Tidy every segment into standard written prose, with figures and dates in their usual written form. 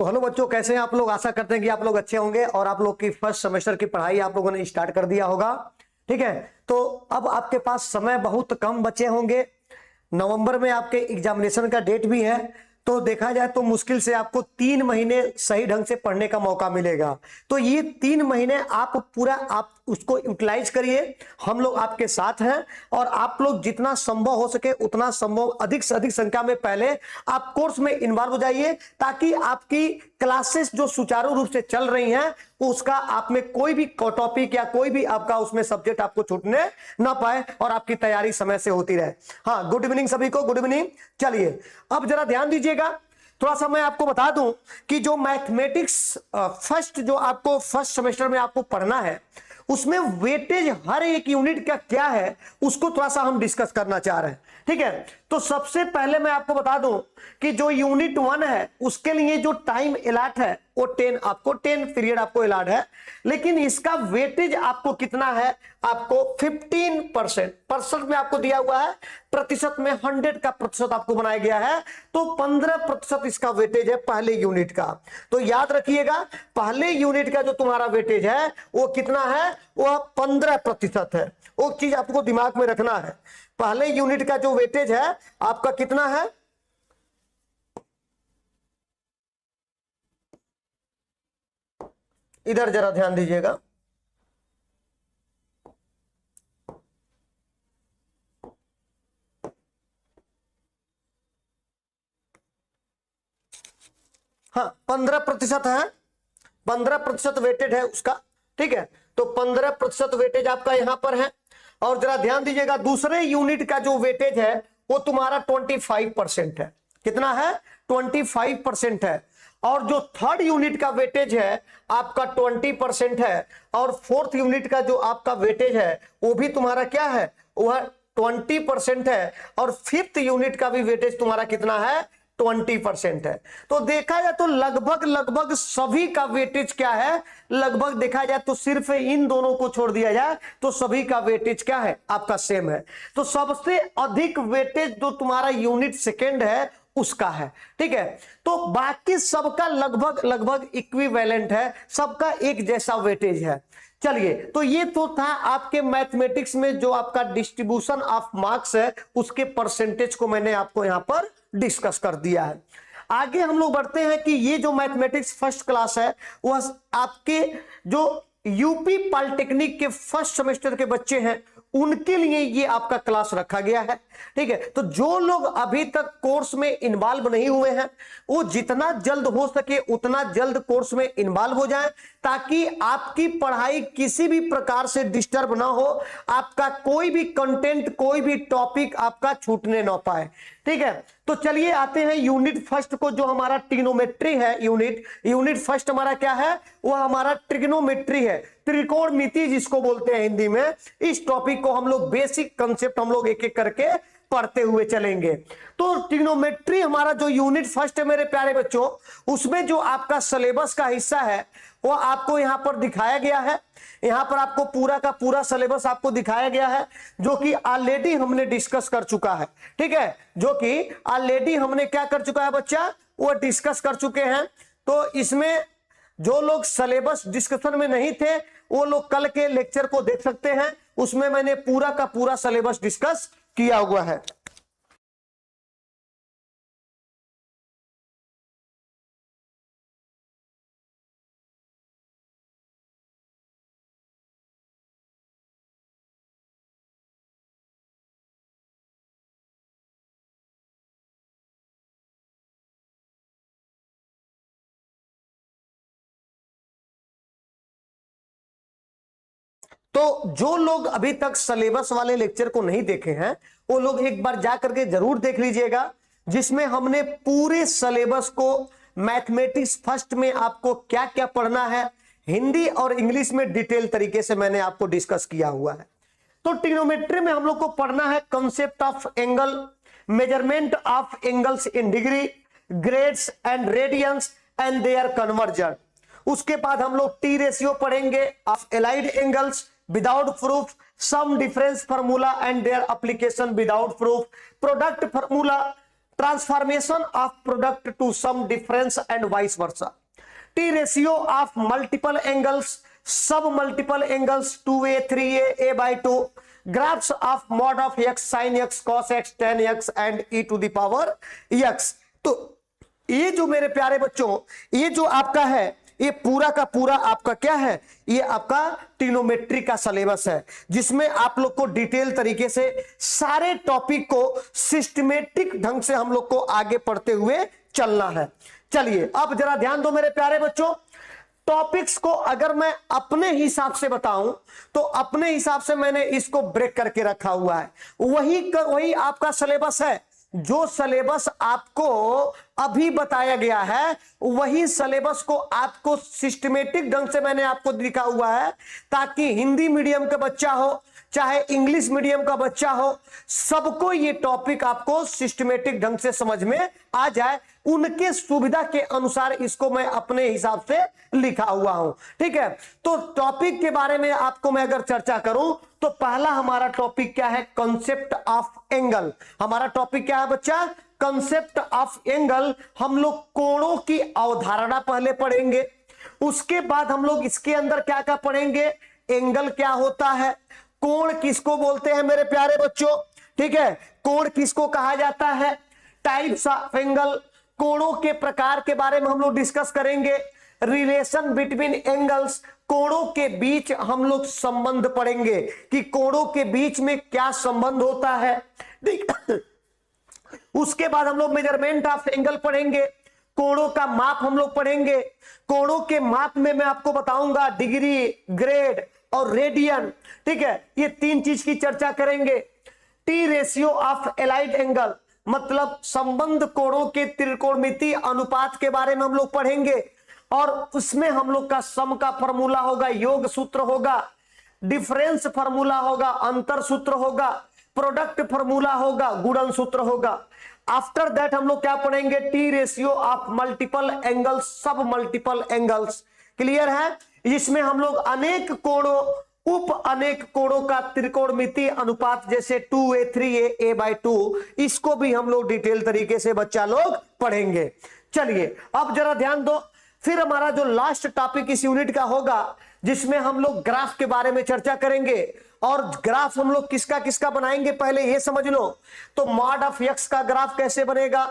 तो हेलो बच्चों, कैसे हैं आप लोग। आशा करते हैं कि आप लोग अच्छे होंगे और आप लोग की फर्स्ट सेमेस्टर की पढ़ाई आप लोगों ने स्टार्ट कर दिया होगा। ठीक है, तो अब आपके पास समय बहुत कम बचे होंगे। नवंबर में आपके एग्जामिनेशन का डेट भी है, तो देखा जाए तो मुश्किल से आपको 3 महीने सही ढंग से पढ़ने का मौका मिलेगा। तो ये 3 महीने आप पूरा आप उसको यूटिलाइज करिए। हम लोग आपके साथ हैं और आप लोग जितना संभव हो सके उतना संभव अधिक से अधिक संख्या में पहले आप कोर्स में इन्वॉल्व हो जाइए, ताकि आपकी क्लासेस जो सुचारू रूप से चल रही हैं उसका आप में कोई भी टॉपिक या कोई भी आपका उसमें सब्जेक्ट आपको छूटने ना पाए और आपकी तैयारी समय से होती रहे। हाँ, गुड इवनिंग सभी को, गुड इवनिंग। चलिए अब जरा ध्यान दीजिएगा, थोड़ा सा मैं आपको बता दूं कि जो मैथमेटिक्स जो आपको फर्स्ट सेमेस्टर में आपको पढ़ना है उसमें वेटेज हर एक यूनिट का क्या है उसको थोड़ा सा हम डिस्कस करना चाह रहे हैं। ठीक है, तो सबसे पहले मैं आपको बता दूं कि जो यूनिट 1 है उसके लिए जो टाइम अलॉट है वो 10 पीरियड आपको अलॉट है, लेकिन इसका वेटेज आपको कितना है, आपको 15% में आपको दिया हुआ है। प्रतिशत में 100 का प्रतिशत आपको बनाया गया है, तो 15% इसका वेटेज है पहले यूनिट का। तो याद रखिएगा, पहले यूनिट का जो तुम्हारा वेटेज है वो कितना है, वो 15% है। वो चीज आपको दिमाग में रखना है। पहले यूनिट का जो वेटेज है आपका कितना है, इधर जरा ध्यान दीजिएगा। हाँ, 15% है, 15% वेटेज है उसका। ठीक है, तो 15% वेटेज आपका यहां पर है। और जरा ध्यान दीजिएगा, दूसरे यूनिट का जो वेटेज है वो तुम्हारा 25% है। कितना है, 25% है। और जो थर्ड यूनिट का वेटेज है आपका 20% है। और फोर्थ यूनिट का जो आपका वेटेज है वो भी तुम्हारा क्या है, वह 20% है। और फिफ्थ यूनिट का भी वेटेज तुम्हारा कितना है, 20% है। तो देखा जाए तो लगभग सभी का वेटेज क्या है, लगभग देखा जाए तो सिर्फ इन दोनों को छोड़ दिया जाए तो सभी का वेटेज क्या है, आपका सेम है। तो सबसे अधिक वेटेज जो तुम्हारा यूनिट सेकेंड है उसका है। ठीक है, तो बाकी सबका लगभग इक्विवेलेंट है, सबका एक जैसा वेटेज है। चलिए, तो ये तो था आपके मैथमेटिक्स में जो आपका डिस्ट्रीब्यूशन ऑफ मार्क्स है उसके परसेंटेज को मैंने आपको यहां पर डिस्कस कर दिया है। आगे हम लोग बढ़ते हैं कि ये जो मैथमेटिक्स फर्स्ट क्लास है वह आपके जो यूपी पॉलिटेक्निक के फर्स्ट सेमेस्टर के बच्चे हैं उनके लिए ये आपका क्लास रखा गया है। ठीक है, तो जो लोग अभी तक कोर्स में इन्वॉल्व नहीं हुए हैं वो जितना जल्द हो सके उतना जल्द कोर्स में इन्वॉल्व हो जाएं, ताकि आपकी पढ़ाई किसी भी प्रकार से डिस्टर्ब ना हो, आपका कोई भी कंटेंट कोई भी टॉपिक आपका छूटने ना पाए। ठीक है, तो चलिए आते हैं यूनिट फर्स्ट को, जो हमारा ट्रिग्नोमेट्री है। यूनिट फर्स्ट हमारा क्या है, वह हमारा ट्रिग्नोमेट्री है, त्रिकोणमिति जिसको बोलते हैं हिंदी में। इस टॉपिक को हम लोग बेसिक कंसेप्ट हम लोग एक एक करके पढ़ते हुए चलेंगे। तो ट्रिग्नोमेट्री हमारा जो यूनिट फर्स्ट है मेरे प्यारे बच्चों, उसमें जो आपका सिलेबस का हिस्सा है वो आपको यहां पर दिखाया गया है। यहां पर आपको पूरा का पूरा सिलेबस आपको दिखाया गया है, जो कि ऑलरेडी हमने डिस्कस कर चुका है। ठीक है, जो कि ऑलरेडी हमने क्या कर चुका है बच्चा, वो डिस्कस कर चुके हैं। तो इसमें जो लोग सिलेबस डिस्कशन में नहीं थे वो लोग कल के लेक्चर को देख सकते हैं, उसमें मैंने पूरा का पूरा सिलेबस डिस्कस किया हुआ है। तो जो लोग अभी तक सिलेबस वाले लेक्चर को नहीं देखे हैं वो लोग एक बार जा करके जरूर देख लीजिएगा, जिसमें हमने पूरे सिलेबस को मैथमेटिक्स फर्स्ट में आपको क्या क्या पढ़ना है हिंदी और इंग्लिश में डिटेल तरीके से मैंने आपको डिस्कस किया हुआ है। तो ट्रिग्नोमेट्री में हम लोग को पढ़ना है concept of angle, measurement of angles in degree, grades and radians and their conversion. उसके बाद हम लोग टी रेशियो पढ़ेंगे of allied angles without proof, sum difference formula and their application without proof, product formula, transformation of product to sum difference and vice versa, T ratio of multiple angles, sub multiple angles 2a 3a a/2, graphs of mod of x sin x cos x tan x and e to the power x। तो ये जो मेरे प्यारे बच्चों, ये जो आपका है, ये पूरा का पूरा आपका क्या है, ये आपका ट्रिग्नोमेट्री का सिलेबस है, जिसमें आप लोग को डिटेल तरीके से सारे टॉपिक को सिस्टमेटिक ढंग से हम लोग को आगे पढ़ते हुए चलना है। चलिए अब जरा ध्यान दो मेरे प्यारे बच्चों, टॉपिक्स को अगर मैं अपने हिसाब से बताऊं तो अपने हिसाब से मैंने इसको ब्रेक करके रखा हुआ है, वही आपका सिलेबस है। जो सिलेबस आपको अभी बताया गया है वही सिलेबस को आपको सिस्टमेटिक ढंग से मैंने आपको दिखा हुआ है, ताकि हिंदी मीडियम का बच्चा हो चाहे इंग्लिश मीडियम का बच्चा हो, सबको ये टॉपिक आपको सिस्टमेटिक ढंग से समझ में आ जाए। उनके सुविधा के अनुसार इसको मैं अपने हिसाब से लिखा हुआ हूं, ठीक है। तो टॉपिक के बारे में आपको मैं अगर चर्चा करूं तो पहला हमारा टॉपिक क्या है, कंसेप्ट ऑफ एंगल। हमारा टॉपिक क्या है बच्चा, कंसेप्ट ऑफ एंगल। हम लोग कोणों की अवधारणा पहले पढ़ेंगे, उसके बाद हम लोग इसके अंदर क्या क्या पढ़ेंगे, एंगल क्या होता है, कोण किसको बोलते हैं मेरे प्यारे बच्चों, ठीक है, कोण किसको कहा जाता है, टाइप्स ऑफ एंगल, कोणों के प्रकार के बारे में हम लोग डिस्कस करेंगे, रिलेशन बिटवीन एंगल्स, कोणों के बीच हम लोग संबंध पढ़ेंगे कि कोणों के बीच में क्या संबंध होता है, ठीक। उसके बाद हम लोग मेजरमेंट ऑफ एंगल पढ़ेंगे, कोणों का माप हम लोग पढ़ेंगे। कोणों के माप में मैं आपको बताऊंगा डिग्री, ग्रेड और रेडियन, ठीक है, ये तीन चीज की चर्चा करेंगे। T ratio of allied angle, मतलब संबंध कोणों के त्रिकोणमितीय अनुपात के बारे में हम लोग पढ़ेंगे, और उसमें हम लोग का सम का फॉर्मूला होगा, योग सूत्र होगा, डिफरेंस फॉर्मूला होगा, अंतर सूत्र होगा, प्रोडक्ट फॉर्मूला होगा, गुणन सूत्र होगा। आफ्टर दैट हम लोग क्या पढ़ेंगे, T ratio of multiple angles, sub multiple angles, clear है। इसमें हम लोग अनेक कोणों, उप अनेक कोणों का त्रिकोणमितीय अनुपात जैसे 2a 3a a/2, इसको भी हम लोग डिटेल तरीके से बच्चा लोग पढ़ेंगे। चलिए अब जरा ध्यान दो, फिर हमारा जो लास्ट टॉपिक इस यूनिट का होगा जिसमें हम लोग ग्राफ के बारे में चर्चा करेंगे। और ग्राफ हम लोग किसका किसका बनाएंगे पहले ये समझ लो। तो मॉड ऑफ एक्स का ग्राफ कैसे बनेगा,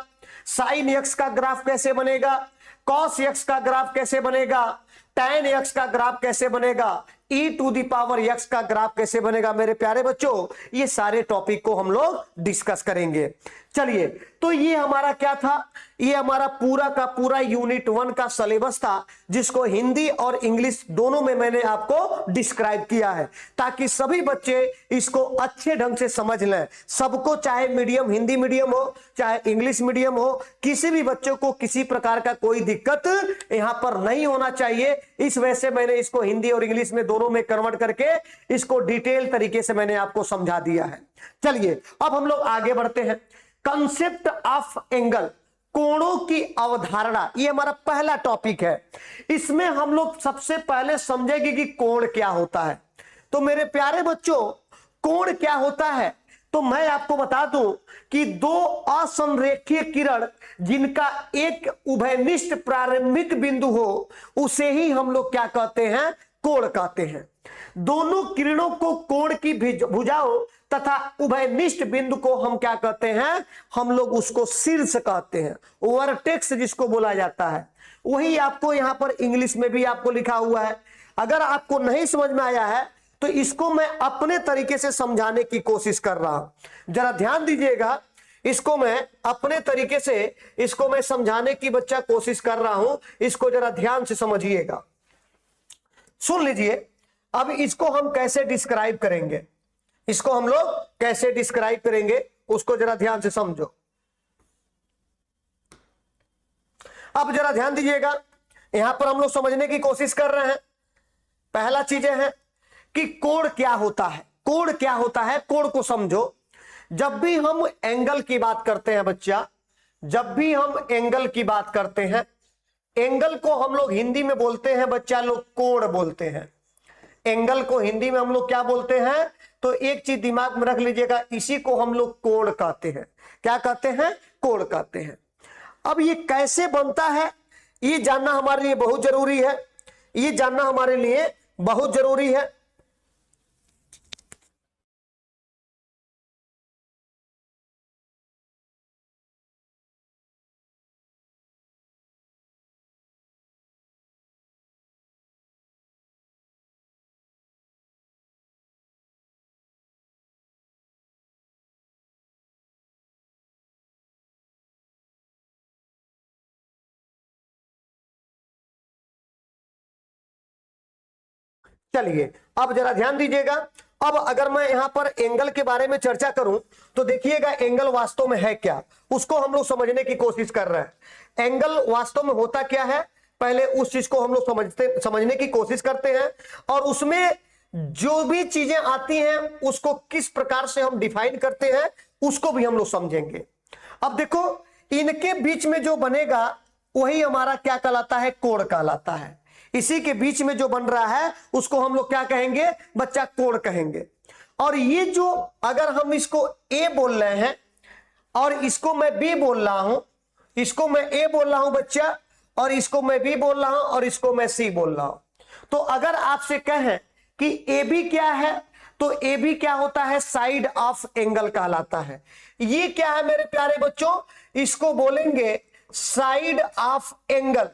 साइन एक्स का ग्राफ कैसे बनेगा, कॉस एक्स का ग्राफ कैसे बनेगा, tan x का ग्राफ कैसे बनेगा, e to the power x का ग्राफ कैसे बनेगा। मेरे प्यारे बच्चों ये सारे टॉपिक को हम लोग डिस्कस करेंगे। चलिए तो ये हमारा क्या था, ये हमारा पूरा का पूरा यूनिट 1 का सिलेबस था, जिसको हिंदी और इंग्लिश दोनों में मैंने आपको डिस्क्राइब किया है, ताकि सभी बच्चे इसको अच्छे ढंग से समझ लें। सबको, चाहे मीडियम हिंदी मीडियम हो चाहे इंग्लिश मीडियम हो, किसी भी बच्चों को किसी प्रकार का कोई दिक्कत यहां पर नहीं होना चाहिए। इस वजह से मैंने इसको हिंदी और इंग्लिश में दोनों में कन्वर्ट करके इसको डिटेल तरीके से मैंने आपको समझा दिया है। चलिए अब हम लोग आगे बढ़ते हैं। कंसेप्ट ऑफ एंगल, कोणों की अवधारणा, ये हमारा पहला टॉपिक है। इसमें हम लोग सबसे पहले समझेंगे कि कोण क्या होता है। तो मेरे प्यारे बच्चों कोण क्या होता है, तो मैं आपको बता दूं कि दो असंरेखीय किरण जिनका एक उभयनिष्ठ प्रारंभिक बिंदु हो उसे ही हम लोग क्या कहते हैं, कोण कहते हैं। दोनों किरणों को कोण की भुजाओं तथा उभयनिष्ठ बिंदु को हम क्या कहते हैं, हम लोग उसको शीर्ष कहते हैं, वर्टेक्स जिसको बोला जाता है। वही आपको यहां पर इंग्लिश में भी आपको लिखा हुआ है। अगर आपको नहीं समझ में आया है तो इसको मैं अपने तरीके से समझाने की कोशिश कर रहा हूं, जरा ध्यान दीजिएगा। इसको मैं अपने तरीके से इसको मैं समझाने की बच्चा कोशिश कर रहा हूं, इसको जरा ध्यान से समझिएगा, सुन लीजिए। अब इसको हम कैसे डिस्क्राइब करेंगे, इसको हम लोग कैसे डिस्क्राइब करेंगे उसको जरा ध्यान से समझो। अब जरा ध्यान दीजिएगा, यहां पर हम लोग समझने की कोशिश कर रहे हैं। पहला चीजें हैं कि कोण क्या होता है, कोण क्या होता है, कोण को समझो। जब भी हम एंगल की बात करते हैं बच्चा, जब भी हम एंगल की बात करते हैं, एंगल को हम लोग हिंदी में बोलते हैं बच्चा लोग कोण बोलते हैं। एंगल को हिंदी में हम लोग क्या बोलते हैं? तो एक चीज दिमाग में रख लीजिएगा, इसी को हम लोग कोण कहते हैं। क्या कहते हैं? कोण कहते हैं। अब ये कैसे बनता है ये जानना हमारे लिए बहुत जरूरी है, ये जानना हमारे लिए बहुत जरूरी है। चलिए अब जरा ध्यान दीजिएगा। अब अगर मैं यहां पर एंगल के बारे में चर्चा करूं तो देखिएगा एंगल वास्तव में है क्या, उसको हम लोग समझने की कोशिश कर रहे हैं। एंगल वास्तव में होता क्या है, पहले उस चीज को हम लोग समझने की कोशिश करते हैं, और उसमें जो भी चीजें आती हैं उसको किस प्रकार से हम डिफाइन करते हैं उसको भी हम लोग समझेंगे। अब देखो, इनके बीच में जो बनेगा वही हमारा क्या कहलाता है? कोण कहलाता है। इसी के बीच में जो बन रहा है उसको हम लोग क्या कहेंगे बच्चा? कोण कहेंगे। और ये जो, अगर हम इसको ए बोल रहे हैं और इसको मैं बी बोल रहा हूं, इसको मैं ए बोल रहा हूं बच्चा, और इसको मैं बी बोल रहा हूं, और इसको मैं सी बोल रहा हूं, तो अगर आपसे कहें कि ए बी क्या है, तो ए बी क्या होता है? साइड ऑफ एंगल कहलाता है। ये क्या है मेरे प्यारे बच्चों? इसको बोलेंगे side of angle.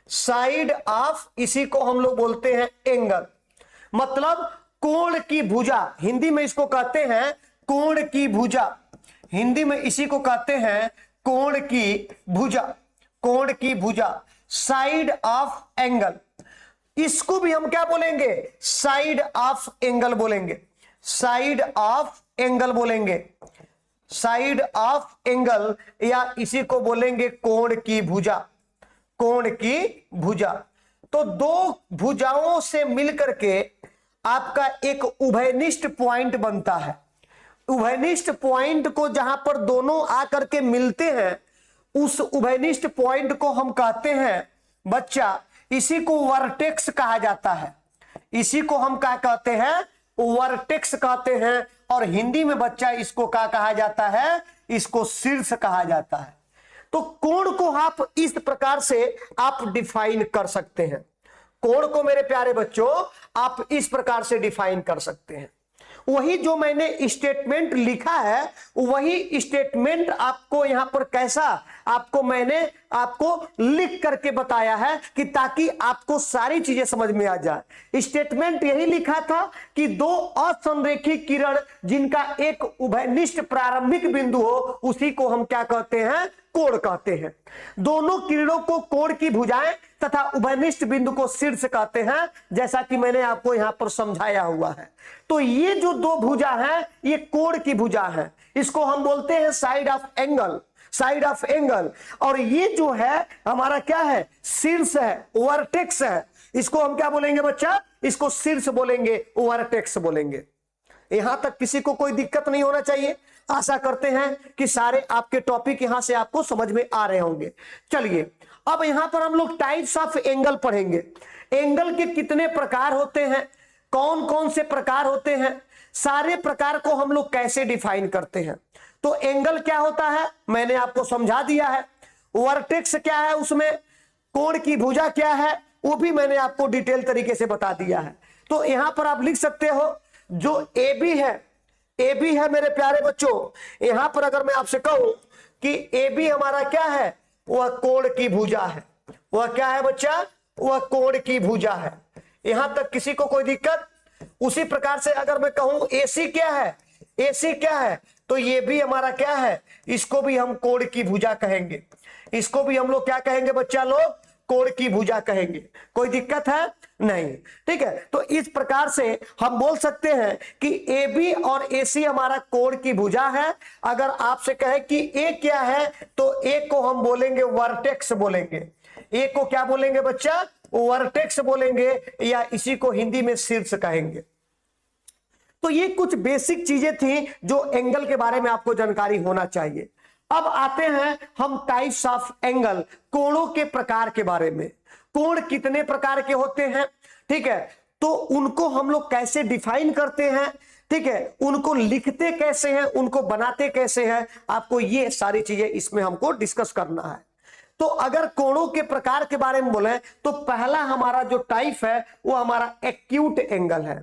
Side of, इसी को हम लोग बोलते हैं एंगल, मतलब कोण की भुजा। हिंदी में इसको कहते हैं कोण की भुजा। हिंदी में इसी को कहते हैं कोण की भुजा। कोण की भुजा, साइड ऑफ एंगल। इसको भी हम क्या बोलेंगे? साइड ऑफ एंगल बोलेंगे। साइड ऑफ एंगल बोलेंगे। साइड ऑफ एंगल, या इसी को बोलेंगे कोण की भुजा। कोण की भुजा। तो दो भुजाओं से मिलकर के आपका एक उभयनिष्ठ पॉइंट बनता है। उभयनिष्ठ पॉइंट को जहां पर दोनों आकर के मिलते हैं, उस उभयनिष्ठ पॉइंट को हम कहते हैं बच्चा, इसी को वर्टेक्स कहा जाता है। इसी को हम क्या कहते हैं? वर्टेक्स कहते हैं। और हिंदी में बच्चा इसको क्या कहा जाता है? इसको शीर्ष कहा जाता है। तो कोण को आप इस प्रकार से आप डिफाइन कर सकते हैं। कोण को मेरे प्यारे बच्चों आप इस प्रकार से डिफाइन कर सकते हैं। वही जो मैंने स्टेटमेंट लिखा है, वही स्टेटमेंट आपको यहां पर कैसा मैंने आपको लिख करके बताया है कि ताकि आपको सारी चीजें समझ में आ जाए। स्टेटमेंट यही लिखा था कि दो असंरेखित किरण जिनका एक उभयनिष्ठ प्रारंभिक बिंदु हो, उसी को हम क्या कहते हैं? कोण कहते हैं। दोनों किरणों को कोण की भुजाएं तथा उभयनिष्ठ बिंदु को शीर्ष कहते हैं, जैसा कि मैंने आपको यहां पर समझाया हुआ है। तो ये जो दो भुजा है, ये कोण की भुजा है। इसको हम बोलते हैं side of angle. Side of angle. और ये जो है हमारा क्या है? शीर्ष है, वर्टेक्स है। इसको हम क्या बोलेंगे बच्चा? इसको शीर्ष बोलेंगे, वर्टेक्स बोलेंगे। यहां तक किसी को कोई दिक्कत नहीं होना चाहिए। आशा करते हैं कि सारे आपके टॉपिक यहां से आपको समझ में आ रहे होंगे। चलिए अब यहां पर हम लोग टाइप्स ऑफ एंगल पढ़ेंगे। एंगल के कितने प्रकार होते हैं, कौन कौन से प्रकार होते हैं, सारे प्रकार को हम लोग कैसे डिफाइन करते हैं। तो एंगल क्या होता है मैंने आपको समझा दिया है। वर्टेक्स क्या है, उसमें कोण की भुजा क्या है, वो भी मैंने आपको डिटेल तरीके से बता दिया है। तो यहां पर आप लिख सकते हो जो ए बी है, ए बी है मेरे प्यारे बच्चों। यहां पर अगर मैं आपसे कहूं कि ए बी हमारा क्या है, वह कोण की भुजा है। वह क्या है बच्चा? वह कोण की भुजा है। यहां तक किसी को कोई दिक्कत? उसी प्रकार से अगर मैं कहूं एसी क्या है, एसी क्या है, तो ये भी हमारा क्या है? इसको भी हम कोण की भुजा कहेंगे। इसको भी हम लोग क्या कहेंगे बच्चा लोग? कोण की भुजा कहेंगे। कोई दिक्कत है? नहीं। ठीक है, तो इस प्रकार से हम बोल सकते हैं कि ए बी और ए सी हमारा कोण की भुजा है। अगर आपसे कहे कि ए क्या है, तो ए को हम बोलेंगे वर्टेक्स बोलेंगे। ए को क्या बोलेंगे बच्चा? वर्टेक्स बोलेंगे, या इसी को हिंदी में शीर्ष कहेंगे। तो ये कुछ बेसिक चीजें थी जो एंगल के बारे में आपको जानकारी होना चाहिए। अब आते हैं हम टाइप्स ऑफ एंगल, कोणों के प्रकार के बारे में। कोण कितने प्रकार के होते हैं? ठीक है, तो उनको हम लोग कैसे डिफाइन करते हैं, ठीक है, उनको लिखते कैसे हैं, उनको बनाते कैसे हैं, आपको ये सारी चीजें इसमें हमको डिस्कस करना है। तो अगर कोणों के प्रकार के बारे में बोले तो पहला हमारा जो टाइप है वो हमारा एक्यूट एंगल है।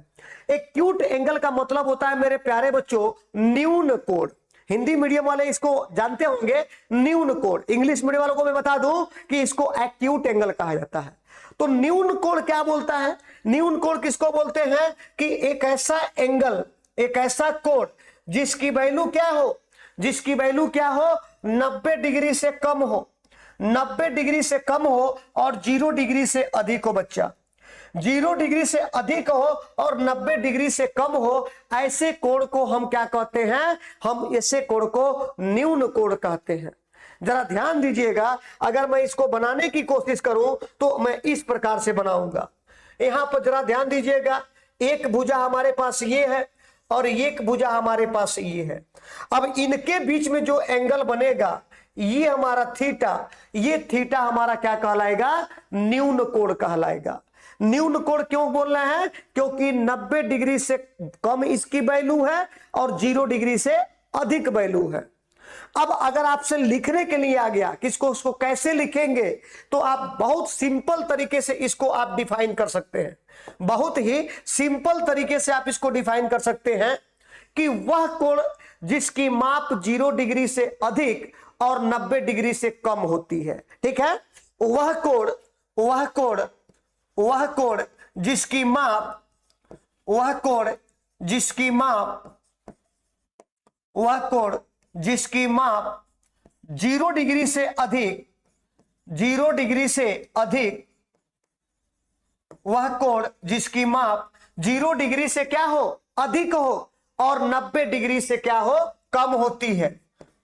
एक्यूट एंगल का मतलब होता है मेरे प्यारे बच्चों न्यून कोण। हिंदी मीडियम वाले इसको जानते होंगे न्यून कोण, इंग्लिश मीडियम वालों को मैं बता दूं कि इसको एक्यूट एंगल कहा जाता है। तो न्यून कोण क्या बोलता है, न्यून कोण किसको बोलते हैं कि एक ऐसा एंगल, एक ऐसा कोण जिसकी वैल्यू क्या हो, जिसकी वैल्यू क्या हो 90 डिग्री से कम हो, 90 डिग्री से कम हो और 0 डिग्री से अधिक हो बच्चा, 0 डिग्री से अधिक हो और 90 डिग्री से कम हो, ऐसे कोण को हम क्या कहते हैं, हम ऐसे कोण को न्यून कोण कहते हैं। जरा ध्यान दीजिएगा, अगर मैं इसको बनाने की कोशिश करूं तो मैं इस प्रकार से बनाऊंगा। यहां पर जरा ध्यान दीजिएगा, एक भुजा हमारे पास ये है और एक भुजा हमारे पास ये है। अब इनके बीच में जो एंगल बनेगा ये हमारा थीटा, ये थीटा हमारा क्या कहलाएगा, न्यून कोण कहलाएगा। न्यून कोण क्यों बोल रहे हैं, क्योंकि 90 डिग्री से कम इसकी वैल्यू है और 0 डिग्री से अधिक वैल्यू है। अब अगर आपसे लिखने के लिए आ गया किसको, उसको कैसे लिखेंगे, तो आप बहुत सिंपल तरीके से इसको आप डिफाइन कर सकते हैं, बहुत ही सिंपल तरीके से आप इसको डिफाइन कर सकते हैं कि वह कोण जिसकी माप 0 डिग्री से अधिक और 90 डिग्री से कम होती है, ठीक है, वह कोण, वह कोण, वह कोण जिसकी माप, वह कोण जिसकी माप, वह कोण जिसकी माप 0 डिग्री से अधिक, 0 डिग्री से अधिक, वह कोण जिसकी माप 0 डिग्री से क्या हो, अधिक हो और 90 डिग्री से क्या हो, कम होती है।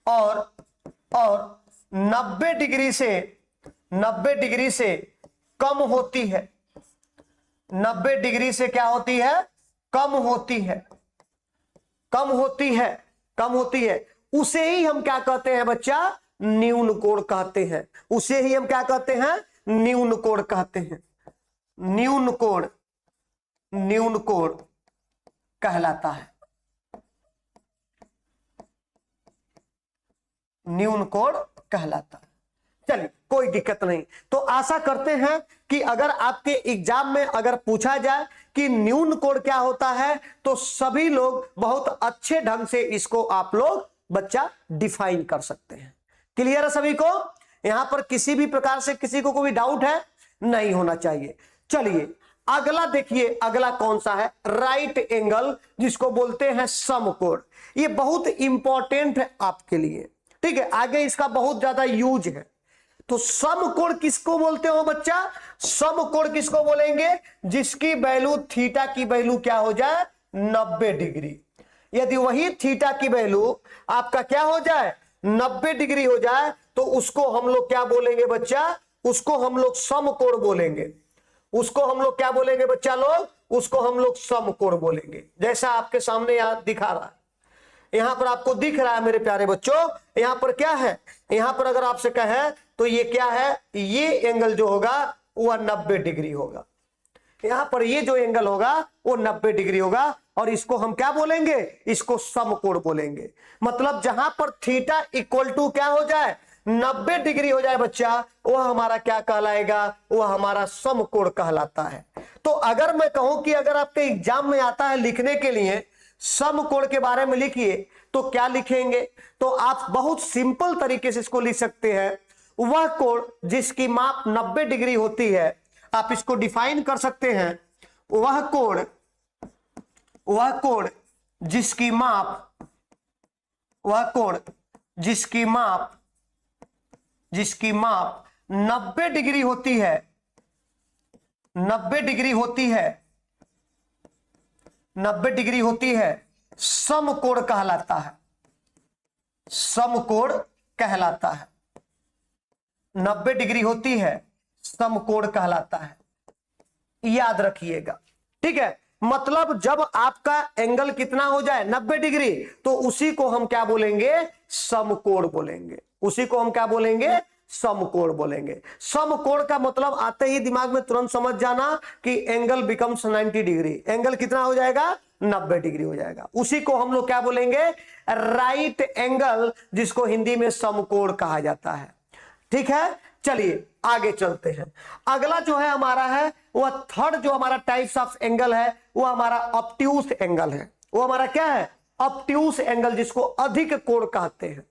और 90 डिग्री से, 90 डिग्री से कम होती है, 90 डिग्री से क्या होती है, कम होती है, कम होती है, कम होती है, उसे ही हम क्या कहते हैं बच्चा, न्यून कोण कहते हैं। उसे ही हम क्या कहते हैं, न्यून कोण कहते हैं। न्यून कोण, न्यून कोण कहलाता है, न्यून कोण कहलाता है। चलिए कोई दिक्कत नहीं। तो आशा करते हैं कि अगर आपके एग्जाम में अगर पूछा जाए कि न्यून कोण क्या होता है तो सभी लोग बहुत अच्छे ढंग से इसको आप लोग बच्चा डिफाइन कर सकते हैं। क्लियर है सभी को, यहां पर किसी भी प्रकार से किसी को कोई डाउट है, नहीं होना चाहिए। चलिए अगला देखिए, अगला कौन सा है, राइट एंगल, जिसको बोलते हैं समकोण। ये बहुत इंपॉर्टेंट है आपके लिए, ठीक है, आगे इसका बहुत ज्यादा यूज है। तो समकोण किसको बोलते हो बच्चा, समकोण किसको बोलेंगे, जिसकी वैल्यू थीटा की वैल्यू क्या हो जाए, 90 डिग्री। यदि वही थीटा की वैल्यू आपका क्या हो जाए, 90 डिग्री हो जाए, तो उसको हम लोग क्या बोलेंगे बच्चा, उसको हम लोग समकोण बोलेंगे। उसको हम लोग क्या बोलेंगे बच्चा लोग, उसको हम लोग समकोण बोलेंगे। जैसा आपके सामने यहां दिखा रहा है, यहां पर आपको दिख रहा है मेरे प्यारे बच्चों, यहां पर क्या है, यहां पर अगर आपसे कहे तो ये क्या है, ये एंगल जो होगा वह 90 डिग्री होगा। यहां पर ये जो एंगल होगा वो 90 डिग्री होगा और इसको हम क्या बोलेंगे, इसको समकोण बोलेंगे। मतलब जहां पर थीटा इक्वल टू क्या हो जाए, 90 डिग्री हो जाए बच्चा, वह हमारा क्या कहलाएगा, वह हमारा समकोण कहलाता है। तो अगर मैं कहूं कि अगर आपके एग्जाम में आता है लिखने के लिए समकोण के बारे में लिखिए, तो क्या लिखेंगे, तो आप बहुत सिंपल तरीके से इसको लिख सकते हैं, वह कोण जिसकी माप 90 डिग्री होती है, आप इसको डिफाइन कर सकते हैं, वह कोण, वह कोण जिसकी माप, वह कोण जिसकी माप, जिसकी माप 90 डिग्री होती है, 90 डिग्री होती है, 90 डिग्री होती है, समकोण कहलाता है, समकोण कहलाता है। 90 डिग्री होती है, समकोण कहलाता है, याद रखिएगा, ठीक है। मतलब जब आपका एंगल कितना हो जाए 90 डिग्री, तो उसी को हम क्या बोलेंगे, समकोण बोलेंगे। उसी को हम क्या बोलेंगे, समकोण बोलेंगे। समकोण का मतलब आते ही दिमाग में तुरंत समझ जाना कि एंगल बिकम्स 90 डिग्री। एंगल कितना हो जाएगा? 90 डिग्री हो जाएगा। उसी को हम लोग क्या बोलेंगे? राइट एंगल, जिसको हिंदी में समकोण कहा जाता है। ठीक है, चलिए आगे चलते हैं। अगला जो है हमारा है वह थर्ड जो हमारा टाइप्स ऑफ एंगल है वो हमारा ऑब्ट्यूस एंगल है। वो हमारा क्या है? ऑब्ट्यूस एंगल, जिसको अधिक कोण कहते हैं,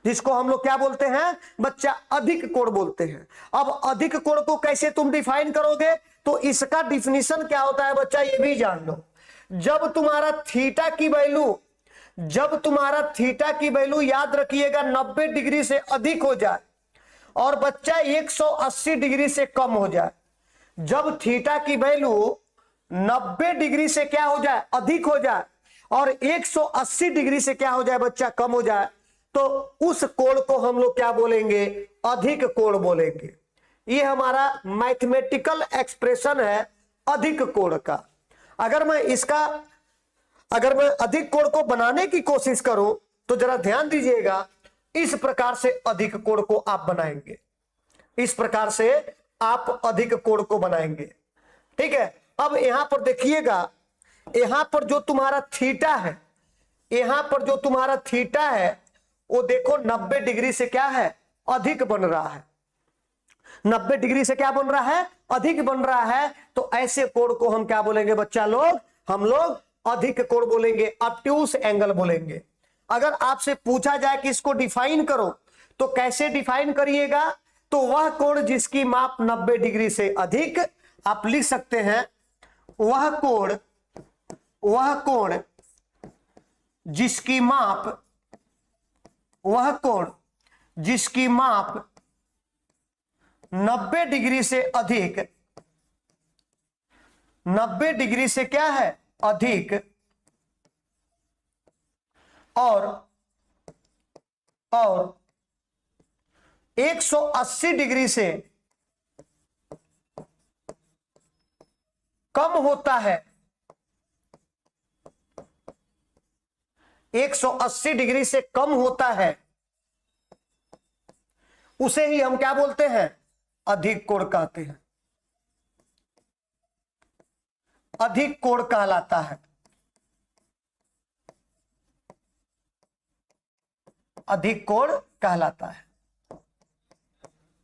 जिसको हम लोग क्या बोलते हैं बच्चा? अधिक कोण बोलते हैं। अब अधिक कोण को कैसे तुम डिफाइन करोगे? तो इसका डिफिनीशन क्या होता है बच्चा, ये भी जान लो। जब तुम्हारा थीटा की वैल्यू याद रखिएगा 90 डिग्री से अधिक हो जाए और बच्चा 180 डिग्री से कम हो जाए। जब थीटा की वैल्यू 90 डिग्री से क्या हो जाए? अधिक हो जाए और 180 डिग्री से क्या हो जाए बच्चा? कम हो जाए, तो उस कोण को हम लोग क्या बोलेंगे? अधिक कोण बोलेंगे। ये हमारा मैथमेटिकल एक्सप्रेशन है अधिक कोण का। अगर मैं अधिक कोण को बनाने की कोशिश करूं तो जरा ध्यान दीजिएगा, इस प्रकार से अधिक कोण को आप बनाएंगे। इस प्रकार से आप अधिक कोण को बनाएंगे। ठीक है, अब यहां पर देखिएगा, यहां पर जो तुम्हारा थीटा है, वो देखो 90 डिग्री से क्या है? अधिक बन रहा है। 90 डिग्री से क्या बन रहा है? अधिक बन रहा है। तो ऐसे कोण को हम क्या बोलेंगे बच्चा लोग? हम लोग अधिक कोण बोलेंगे, ऑब्ट्यूस एंगल बोलेंगे। अगर आपसे पूछा जाए कि इसको डिफाइन करो तो कैसे डिफाइन करिएगा? तो वह कोण जिसकी माप 90 डिग्री से अधिक, आप लिख सकते हैं वह कोण जिसकी माप 90 डिग्री से अधिक, 90 डिग्री से क्या है? अधिक, और 180 डिग्री से कम होता है। 180 डिग्री से कम होता है, उसे ही हम क्या बोलते हैं? अधिक कोण कहते हैं। अधिक कोण कहलाता है। अधिक कोण कहलाता है।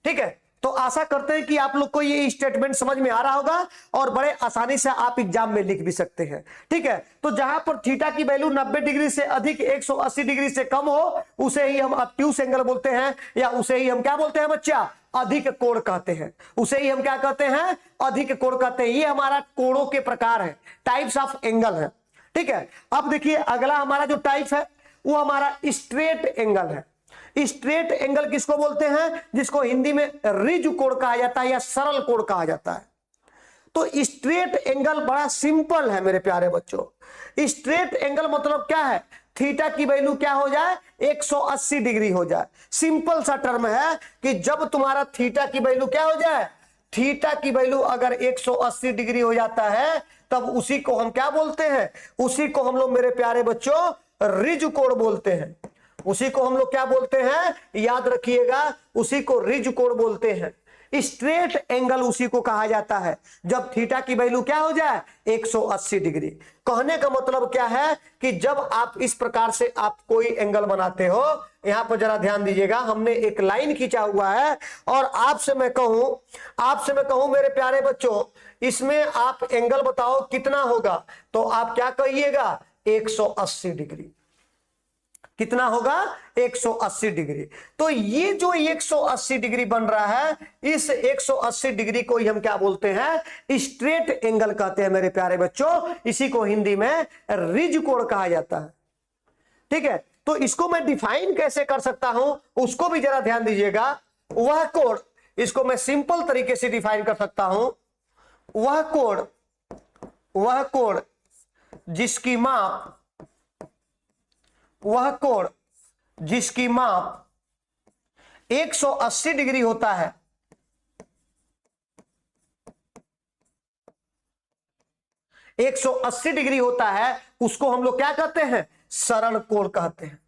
ठीक है, तो आशा करते हैं कि आप लोग को ये स्टेटमेंट समझ में आ रहा होगा और बड़े आसानी से आप एग्जाम में लिख भी सकते हैं। ठीक है, तो जहां पर थीटा की वैल्यू 90 डिग्री से अधिक 180 डिग्री से कम हो, उसे ही हम ऑब्ट्यूस एंगल बोलते हैं, या उसे ही हम क्या बोलते हैं बच्चा? अधिक कोण कहते हैं। उसे ही हम क्या कहते हैं? अधिक कोण कहते हैं। ये हमारा कोणों के प्रकार है, टाइप्स ऑफ एंगल है। ठीक है, अब देखिए अगला हमारा जो टाइप है वो हमारा स्ट्रेट एंगल है। स्ट्रेट एंगल किसको बोलते हैं? जिसको हिंदी में रिज कोण कहा जाता है या सरल कोण कहा जाता है। तो स्ट्रेट एंगल बड़ा सिंपल है मेरे प्यारे बच्चों। स्ट्रेट एंगल मतलब क्या है? थीटा की वैल्यू क्या हो जाए? 180 डिग्री हो जाए। सिंपल सा टर्म है कि जब तुम्हारा थीटा की वैल्यू क्या हो जाए? थीटा की वैल्यू अगर 180 डिग्री हो जाता है तब उसी को हम क्या बोलते हैं? उसी को हम लोग मेरे प्यारे बच्चों रिज कोण बोलते हैं। उसी को हम लोग क्या बोलते हैं? याद रखिएगा, उसी को रिज कोण बोलते हैं। स्ट्रेट एंगल उसी को कहा जाता है जब थीटा की वैल्यू क्या हो जाए? 180 डिग्री। कहने का मतलब क्या है कि जब आप इस प्रकार से आप कोई एंगल बनाते हो, यहां पर जरा ध्यान दीजिएगा, हमने एक लाइन खींचा हुआ है और आपसे मैं कहूं मेरे प्यारे बच्चों, इसमें आप एंगल बताओ कितना होगा? तो आप क्या कहिएगा? 180 डिग्री। कितना होगा? 180 डिग्री। तो ये जो 180 डिग्री बन रहा है, इस 180 डिग्री को ही हम क्या बोलते हैं? स्ट्रेट एंगल कहते हैं मेरे प्यारे बच्चों। इसी को हिंदी में रिज कोण कहा जाता है। ठीक है, तो इसको मैं डिफाइन कैसे कर सकता हूं उसको भी जरा ध्यान दीजिएगा। वह कोण, इसको मैं सिंपल तरीके से डिफाइन कर सकता हूं। वह कोण जिसकी माप 180 डिग्री होता है, 180 डिग्री होता है, उसको हम लोग क्या कहते हैं? सरल कोण कहते हैं।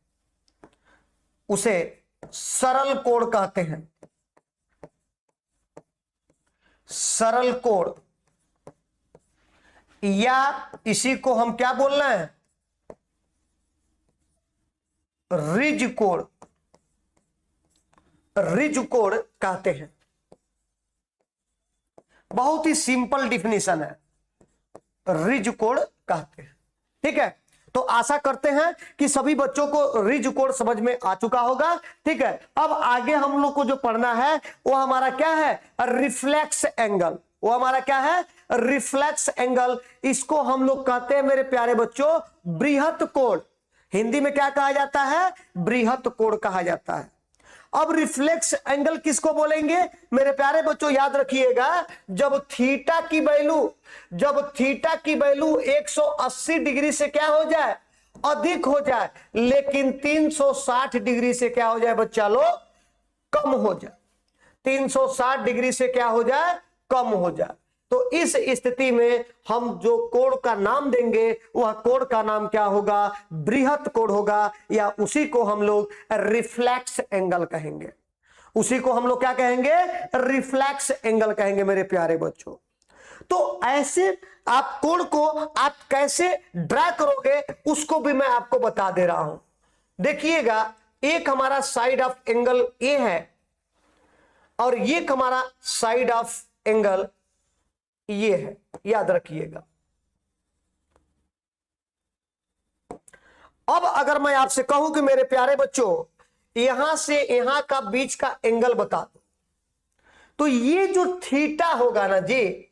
उसे सरल कोण कहते हैं। सरल कोण, या इसी को हम क्या बोल रहे हैं, रिज कोण, रिज कोण कहते हैं। बहुत ही सिंपल डिफिनीशन है, रिज कोण कहते हैं। ठीक है, तो आशा करते हैं कि सभी बच्चों को रिज कोण समझ में आ चुका होगा। ठीक है, अब आगे हम लोग को जो पढ़ना है वो हमारा क्या है, रिफ्लेक्स एंगल। वो हमारा क्या है, रिफ्लेक्स एंगल। इसको हम लोग कहते हैं मेरे प्यारे बच्चों बृहत कोण। हिंदी में क्या कहा जाता है, बृहत कोण कहा जाता है। अब रिफ्लेक्स एंगल किसको बोलेंगे मेरे प्यारे बच्चों, याद रखिएगा, जब थीटा की वैल्यू 180 डिग्री से क्या हो जाए, अधिक हो जाए, लेकिन 360 डिग्री से क्या हो जाए बच्चा लोग, कम हो जाए। 360 डिग्री से क्या हो जाए, कम हो जाए। तो इस स्थिति में हम जो कोण का नाम देंगे वह कोण का नाम क्या होगा, बृहत कोण होगा, या उसी को हम लोग रिफ्लेक्स एंगल कहेंगे। उसी को हम लोग क्या कहेंगे, रिफ्लेक्स एंगल कहेंगे मेरे प्यारे बच्चों। तो ऐसे आप कोण को आप कैसे ड्रा करोगे उसको भी मैं आपको बता दे रहा हूं। देखिएगा, एक हमारा साइड ऑफ एंगल ए है और ये हमारा साइड ऑफ एंगल ये है, याद रखिएगा। अब अगर मैं आपसे कहूं कि मेरे प्यारे बच्चों यहां से यहां का बीच का एंगल बता दो, तो ये जो थीटा होगा ना जी,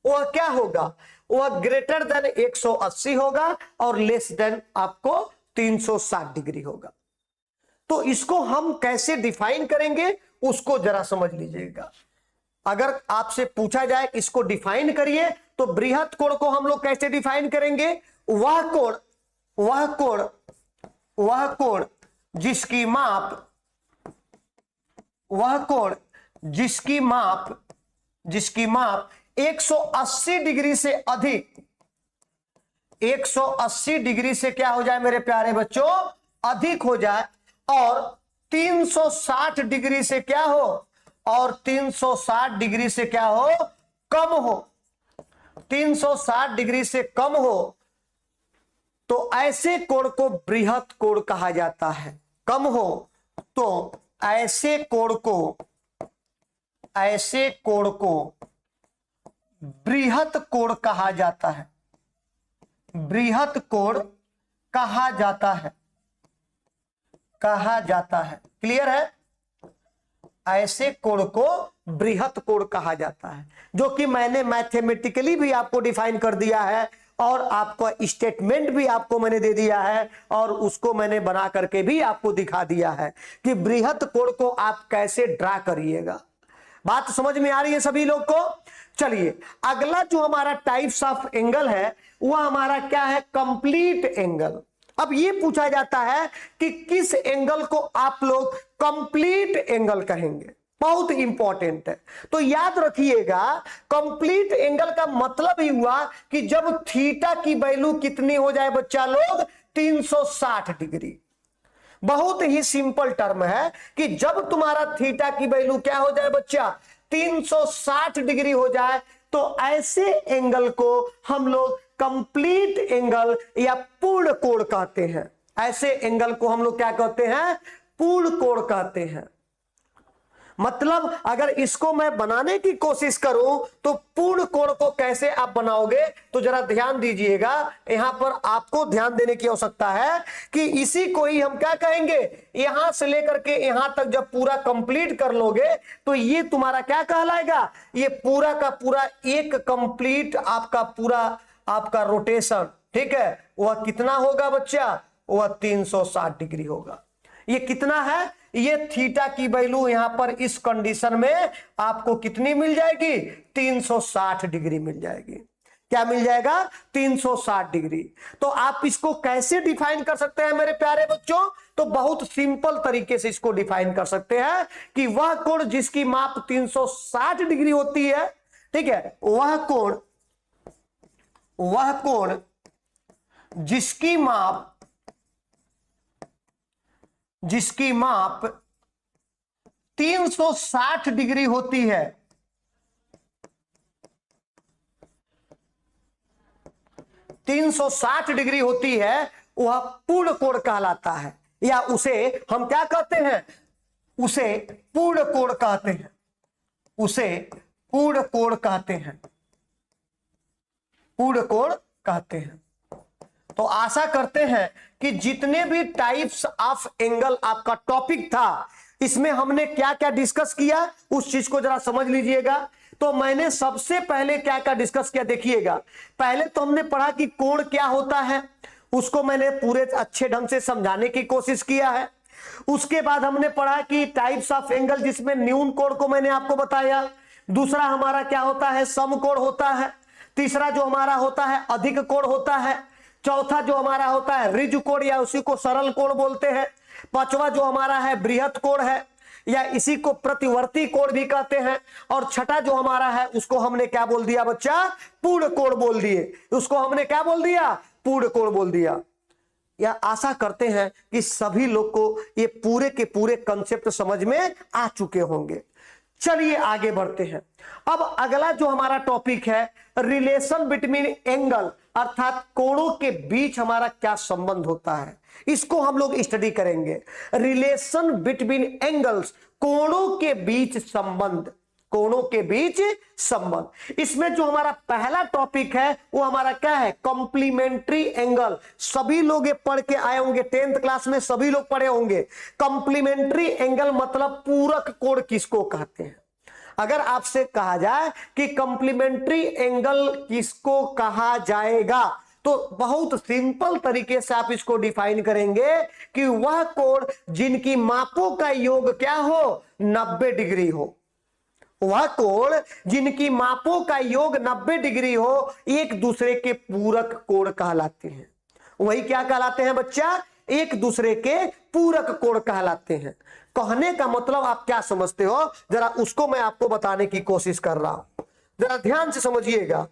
वह क्या होगा, वह ग्रेटर देन 180 होगा और लेस देन आपको 360 डिग्री होगा। तो इसको हम कैसे डिफाइन करेंगे उसको जरा समझ लीजिएगा। अगर आपसे पूछा जाए इसको डिफाइन करिए, तो बृहत कोण को हम लोग कैसे डिफाइन करेंगे, वह कोण जिसकी माप 180 डिग्री से अधिक, 180 डिग्री से क्या हो जाए मेरे प्यारे बच्चों, अधिक हो जाए, और 360 डिग्री से क्या हो, और 360 डिग्री से क्या हो, कम हो, 360 डिग्री से कम हो, तो ऐसे कोण को बृहत कोण कहा जाता है। कम हो तो ऐसे कोण को बृहत कोण कहा जाता है, बृहत कोण कहा जाता है। क्लियर है, ऐसे कोण को बृहत कोण कहा जाता है, जो कि मैंने मैथमेटिकली भी आपको डिफाइन कर दिया है और आपका स्टेटमेंट भी आपको मैंने दे दिया है, और उसको मैंने बना करके भी आपको दिखा दिया है कि बृहत कोण को आप कैसे ड्रा करिएगा। बात समझ में आ रही है सभी लोग को। चलिए, अगला जो हमारा टाइप्स ऑफ एंगल है वह हमारा क्या है, कंप्लीट एंगल। अब ये पूछा जाता है कि किस एंगल को आप लोग कंप्लीट एंगल कहेंगे, बहुत इंपॉर्टेंट है। तो याद रखिएगा, कंप्लीट एंगल का मतलब ही हुआ कि जब थीटा की वैल्यू कितनी हो जाए बच्चा लोग, 360 डिग्री। बहुत ही सिंपल टर्म है कि जब तुम्हारा थीटा की वैल्यू क्या हो जाए बच्चा, 360 डिग्री हो जाए, तो ऐसे एंगल को हम लोग कंप्लीट एंगल या पूर्ण कोण कहते हैं। ऐसे एंगल को हम लोग क्या कहते हैं, पूर्ण कोण कहते हैं। मतलब अगर इसको मैं बनाने की कोशिश करूं तो पूर्ण कोण को कैसे आप बनाओगे, तो जरा ध्यान दीजिएगा, यहां पर आपको ध्यान देने की आवश्यकता है कि इसी को ही हम क्या कहेंगे, यहां से लेकर के यहां तक जब पूरा कंप्लीट कर लोगे तो ये तुम्हारा क्या कहलाएगा, ये पूरा का पूरा एक कंप्लीट आपका रोटेशन, ठीक है, वह कितना होगा बच्चा, वह 360 डिग्री होगा। ये कितना है, ये थीटा की वैल्यू यहां पर इस कंडीशन में आपको कितनी मिल जाएगी, 360 डिग्री मिल जाएगी। क्या मिल जाएगा, 360 डिग्री। तो आप इसको कैसे डिफाइन कर सकते हैं मेरे प्यारे बच्चों, तो बहुत सिंपल तरीके से इसको डिफाइन कर सकते हैं कि वह कोण जिसकी माप 360 डिग्री होती है, ठीक है, वह कोण जिसकी माप 360 डिग्री होती है, 360 डिग्री होती है वह पूर्ण कोण कहलाता है, या उसे हम क्या कहते हैं, उसे पूर्ण कोण कहते हैं, उसे पूर्ण कोण कहते हैं, पूर्ण कोण कहते हैं। तो आशा करते हैं कि जितने भी टाइप्स ऑफ एंगल आपका टॉपिक था इसमें हमने क्या क्या डिस्कस किया उस चीज को जरा समझ लीजिएगा। तो मैंने सबसे पहले क्या क्या डिस्कस किया देखिएगा। पहले तो हमने पढ़ा कि कोण क्या होता है, उसको मैंने पूरे अच्छे ढंग से समझाने की कोशिश किया है। उसके बाद हमने पढ़ा कि टाइप्स ऑफ एंगल, जिसमें न्यून कोण को मैंने आपको बताया। दूसरा हमारा क्या होता है, समकोण होता है। तीसरा जो हमारा होता है अधिक कोण होता है। चौथा जो हमारा होता है ऋजु कोण या उसी को सरल कोण बोलते हैं। पांचवा जो हमारा है बृहत कोण है या इसी को प्रतिवर्ती कोण भी कहते हैं। और छठा जो हमारा है उसको हमने क्या बोल दिया बच्चा, पूर्ण कोण बोल दिए। उसको हमने क्या बोल दिया, पूर्ण कोण बोल दिया। या आशा करते हैं कि सभी लोग को ये पूरे के पूरे कंसेप्ट समझ में आ चुके होंगे। चलिए आगे बढ़ते हैं। अब अगला जो हमारा टॉपिक है रिलेशन बिटवीन एंगल, अर्थात कोणों के बीच हमारा क्या संबंध होता है, इसको हम लोग स्टडी करेंगे। रिलेशन बिटवीन एंगल्स, कोणों के बीच संबंध, कोणों के बीच संबंध। इसमें जो हमारा पहला टॉपिक है वो हमारा क्या है, कॉम्प्लीमेंट्री एंगल। सभी लोग ये पढ़ के आए होंगे, 10th क्लास में सभी लोग पढ़े होंगे। कॉम्प्लीमेंट्री एंगल मतलब पूरक कोण किसको कहते हैं। अगर आपसे कहा जाए कि कॉम्प्लीमेंट्री एंगल किसको कहा जाएगा तो बहुत सिंपल तरीके से आप इसको डिफाइन करेंगे कि वह कोण जिनकी मापों का योग क्या हो, 90 डिग्री हो। वह कोण जिनकी मापों का योग 90 डिग्री हो एक दूसरे के पूरक कोण कहलाते हैं। वही क्या कहलाते हैं बच्चा, एक दूसरे के पूरक कोण कहलाते हैं। कहने का मतलब आप क्या समझते हो, जरा उसको मैं आपको बताने की कोशिश कर रहा हूं, जरा ध्यान से समझिएगा।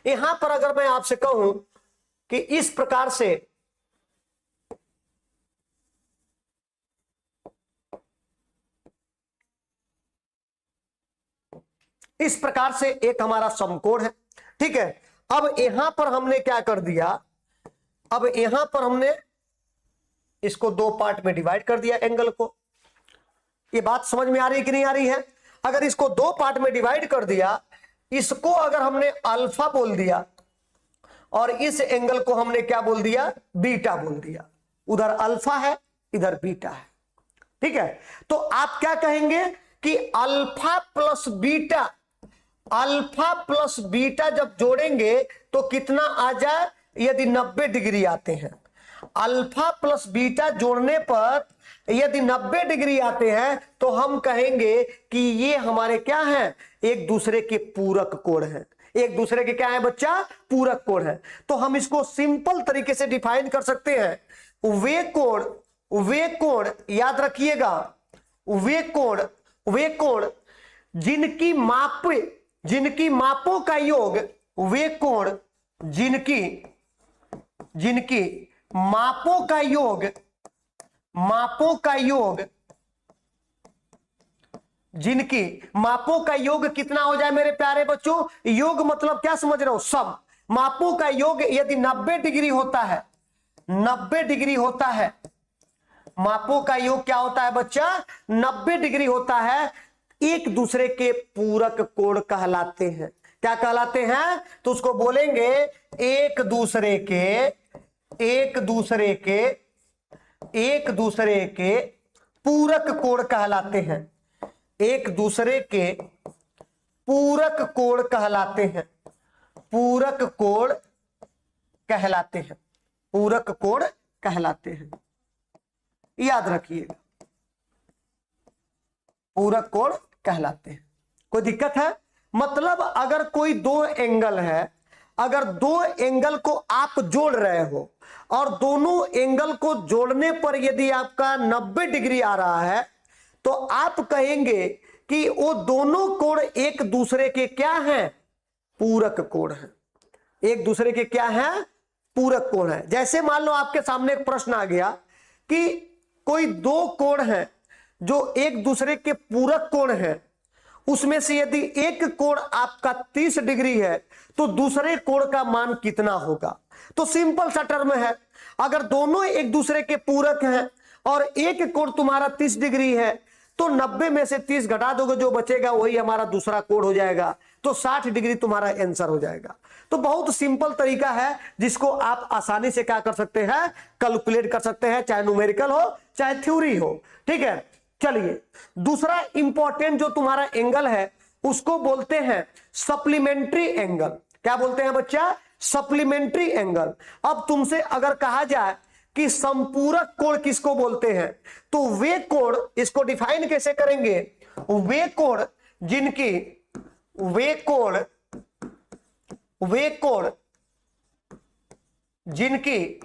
यहां पर अगर मैं आपसे कहूं कि इस प्रकार से एक हमारा समकोण है, ठीक है। अब यहां पर हमने क्या कर दिया, अब यहां पर हमने इसको दो पार्ट में डिवाइड कर दिया एंगल को। ये बात समझ में आ रही है कि नहीं आ रही है। अगर इसको दो पार्ट में डिवाइड कर दिया, इसको अगर हमने अल्फा बोल दिया और इस एंगल को हमने क्या बोल दिया, बीटा बोल दिया। उधर अल्फा है इधर बीटा है, ठीक है। तो आप क्या कहेंगे कि alpha plus beta, alpha plus beta जब जोड़ेंगे तो कितना आ जाए, यदि 90 डिग्री आते हैं। अल्फा प्लस बीटा जोड़ने पर यदि 90 डिग्री आते हैं तो हम कहेंगे कि ये हमारे क्या हैं, एक दूसरे के पूरक कोण हैं। एक दूसरे के क्या है बच्चा, पूरक कोण है। तो हम इसको सिंपल तरीके से डिफाइन कर सकते हैं। वे कोण याद रखिएगा, वे कोण जिनकी मापों का योग, वे कोण जिनकी मापों का योग जिनकी मापों का योग कितना हो जाए मेरे प्यारे बच्चों, योग मतलब क्या समझ रहे हो, सब। मापों का योग यदि 90 डिग्री होता है, 90 डिग्री होता है, मापों का योग क्या होता है बच्चा, 90 डिग्री होता है, एक दूसरे के पूरक कोण कहलाते हैं। क्या कहलाते हैं, तो उसको बोलेंगे एक दूसरे के पूरक कोण कहलाते हैं। एक दूसरे के पूरक कोण कहलाते हैं, पूरक कोण कहलाते हैं, पूरक कोण कहलाते हैं। याद रखिएगा, पूरक कोण कहलाते हैं। कोई दिक्कत है, मतलब अगर कोई दो एंगल है, अगर दो एंगल को आप जोड़ रहे हो और दोनों एंगल को जोड़ने पर यदि आपका 90 डिग्री आ रहा है तो आप कहेंगे कि वो दोनों कोण एक दूसरे के क्या हैं, पूरक कोण हैं। एक दूसरे के क्या हैं, पूरक कोण है। जैसे मान लो आपके सामने एक प्रश्न आ गया कि कोई दो कोण हैं जो एक दूसरे के पूरक कोण हैं, उसमें से यदि एक कोण आपका 30 डिग्री है तो दूसरे कोण का मान कितना होगा। तो सिंपल सा टर्म है, अगर दोनों एक दूसरे के पूरक हैं और एक कोण तुम्हारा 30 डिग्री है तो 90 में से 30 घटा दोगे, जो बचेगा वही हमारा दूसरा कोण हो जाएगा, तो 60 डिग्री तुम्हारा आंसर हो जाएगा। तो बहुत सिंपल तरीका है जिसको आप आसानी से क्या कर सकते हैं, कैलकुलेट कर सकते हैं, चाहे न्यूमेरिकल हो चाहे थ्योरी हो। ठीक है, चलिए दूसरा इंपॉर्टेंट जो तुम्हारा एंगल है उसको बोलते हैं सप्लीमेंट्री एंगल। क्या बोलते हैं बच्चा, सप्लीमेंट्री एंगल। अब तुमसे अगर कहा जाए कि संपूरक कोण किसको बोलते हैं, तो वे कोण, इसको डिफाइन कैसे करेंगे, वे कोण जिनकी जिनकी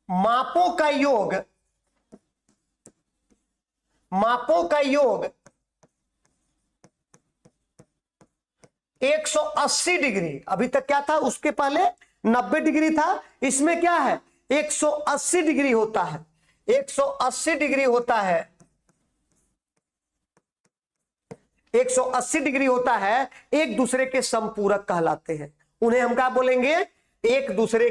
मापों का योग 180 डिग्री, अभी तक क्या था, उसके पहले 90 डिग्री था, इसमें क्या है 180 डिग्री होता है, 180 डिग्री होता है, 180 डिग्री होता है, एक दूसरे के संपूरक कहलाते हैं। उन्हें हम क्या बोलेंगे, एक दूसरे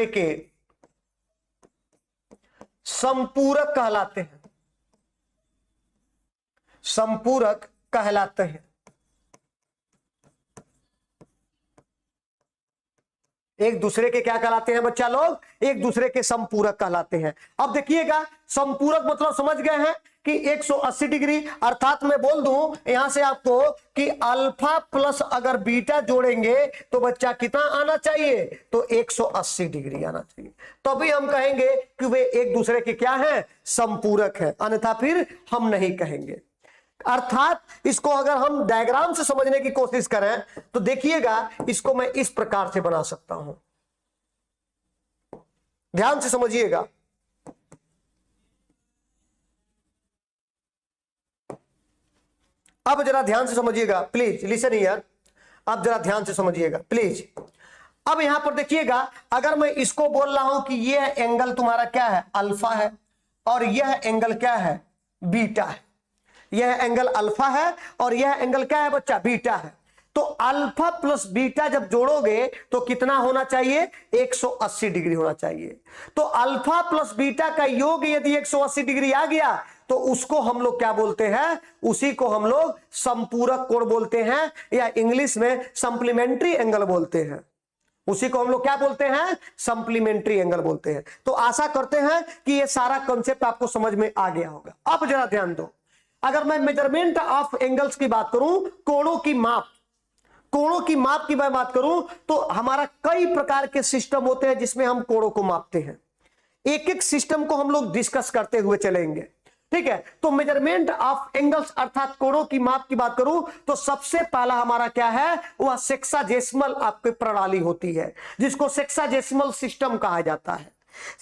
के संपूरक कहलाते हैं, संपूरक कहलाते हैं। एक दूसरे के क्या कहलाते हैं बच्चा लोग, एक दूसरे के संपूरक कहलाते हैं। अब देखिएगा संपूरक मतलब समझ गए हैं कि 180 डिग्री, अर्थात मैं बोल दूं यहां से आपको कि अल्फा प्लस अगर बीटा जोड़ेंगे तो बच्चा कितना आना चाहिए, तो 180 डिग्री आना चाहिए, तभी हम कहेंगे कि वे एक दूसरे के क्या हैं, संपूरक है, अन्यथा फिर हम नहीं कहेंगे। अर्थात इसको अगर हम डायग्राम से समझने की कोशिश करें तो देखिएगा इसको मैं इस प्रकार से बना सकता हूं, ध्यान से समझिएगा। अब जरा ध्यान से समझिएगा प्लीज, लिसन हियर, अब जरा ध्यान से समझिएगा प्लीज। अब यहां पर देखिएगा, अगर मैं इसको बोल रहा हूं कि यह एंगल तुम्हारा क्या है, अल्फा है, और यह एंगल क्या है, बीटा है, यह एंगल अल्फा है और यह एंगल क्या है बच्चा, बीटा है। तो अल्फा प्लस बीटा जब जोड़ोगे तो कितना होना चाहिए, 180 डिग्री होना चाहिए। तो अल्फा प्लस बीटा का योग यदि 180 डिग्री आ गया तो उसको हम लोग क्या बोलते हैं, उसी को हम लोग संपूरक कोण बोलते हैं, या इंग्लिश में सप्लीमेंट्री एंगल बोलते हैं। उसी को हम लोग क्या बोलते हैं, सप्लीमेंट्री एंगल बोलते हैं। तो आशा करते हैं कि ये सारा कॉन्सेप्ट आपको समझ में आ गया होगा। अब जरा ध्यान दो, अगर मैं मेजरमेंट ऑफ एंगल्स की बात करूं, कोणों की माप की मैं बात करूं, तो हमारा कई प्रकार के सिस्टम होते हैं जिसमें हम कोणों को मापते हैं। एक एक सिस्टम को हम लोग डिस्कस करते हुए चलेंगे, ठीक है। तो मेजरमेंट ऑफ एंगल्स अर्थात कोणों की माप की बात करूं तो सबसे पहला हमारा क्या है, वह सेक्साजेसिमल आपकी प्रणाली होती है, जिसको सेक्साजेसिमल सिस्टम कहा जाता है।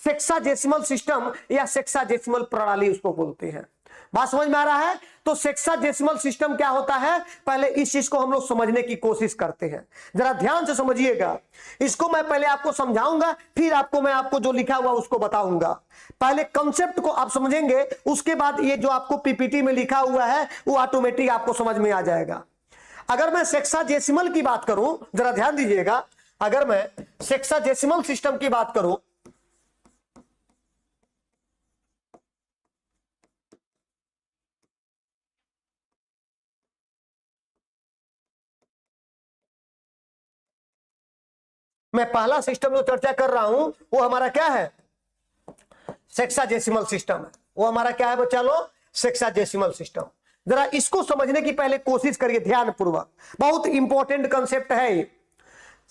सेक्साजेसिमल सिस्टम या सेक्साजेसिमल प्रणाली उसको बोलते हैं। बात समझ में आ रहा है। तो सेक्साजेसिमल सिस्टम क्या होता है, पहले इस चीज को हम लोग समझने की कोशिश करते हैं, जरा ध्यान से समझिएगा। इसको मैं पहले आपको समझाऊंगा, फिर आपको जो लिखा हुआ उसको बताऊंगा। पहले कंसेप्ट को आप समझेंगे, उसके बाद ये जो आपको पीपीटी में लिखा हुआ है वो ऑटोमेटिक आपको समझ में आ जाएगा। अगर मैं सेक्साजेसिमल की बात करूं, जरा ध्यान दीजिएगा, अगर मैं सेक्साजेसिमल सिस्टम की बात करूं, मैं पहला सिस्टम जो चर्चा कर रहा हूं वो हमारा क्या है, सेक्साजेसिमल सिस्टम है। वो हमारा क्या है बच्चा लोग, सेक्साजेसिमल सिस्टम। जरा इसको समझने की पहले कोशिश करिए ध्यान पूर्वक, बहुत इंपॉर्टेंट कंसेप्ट है ये।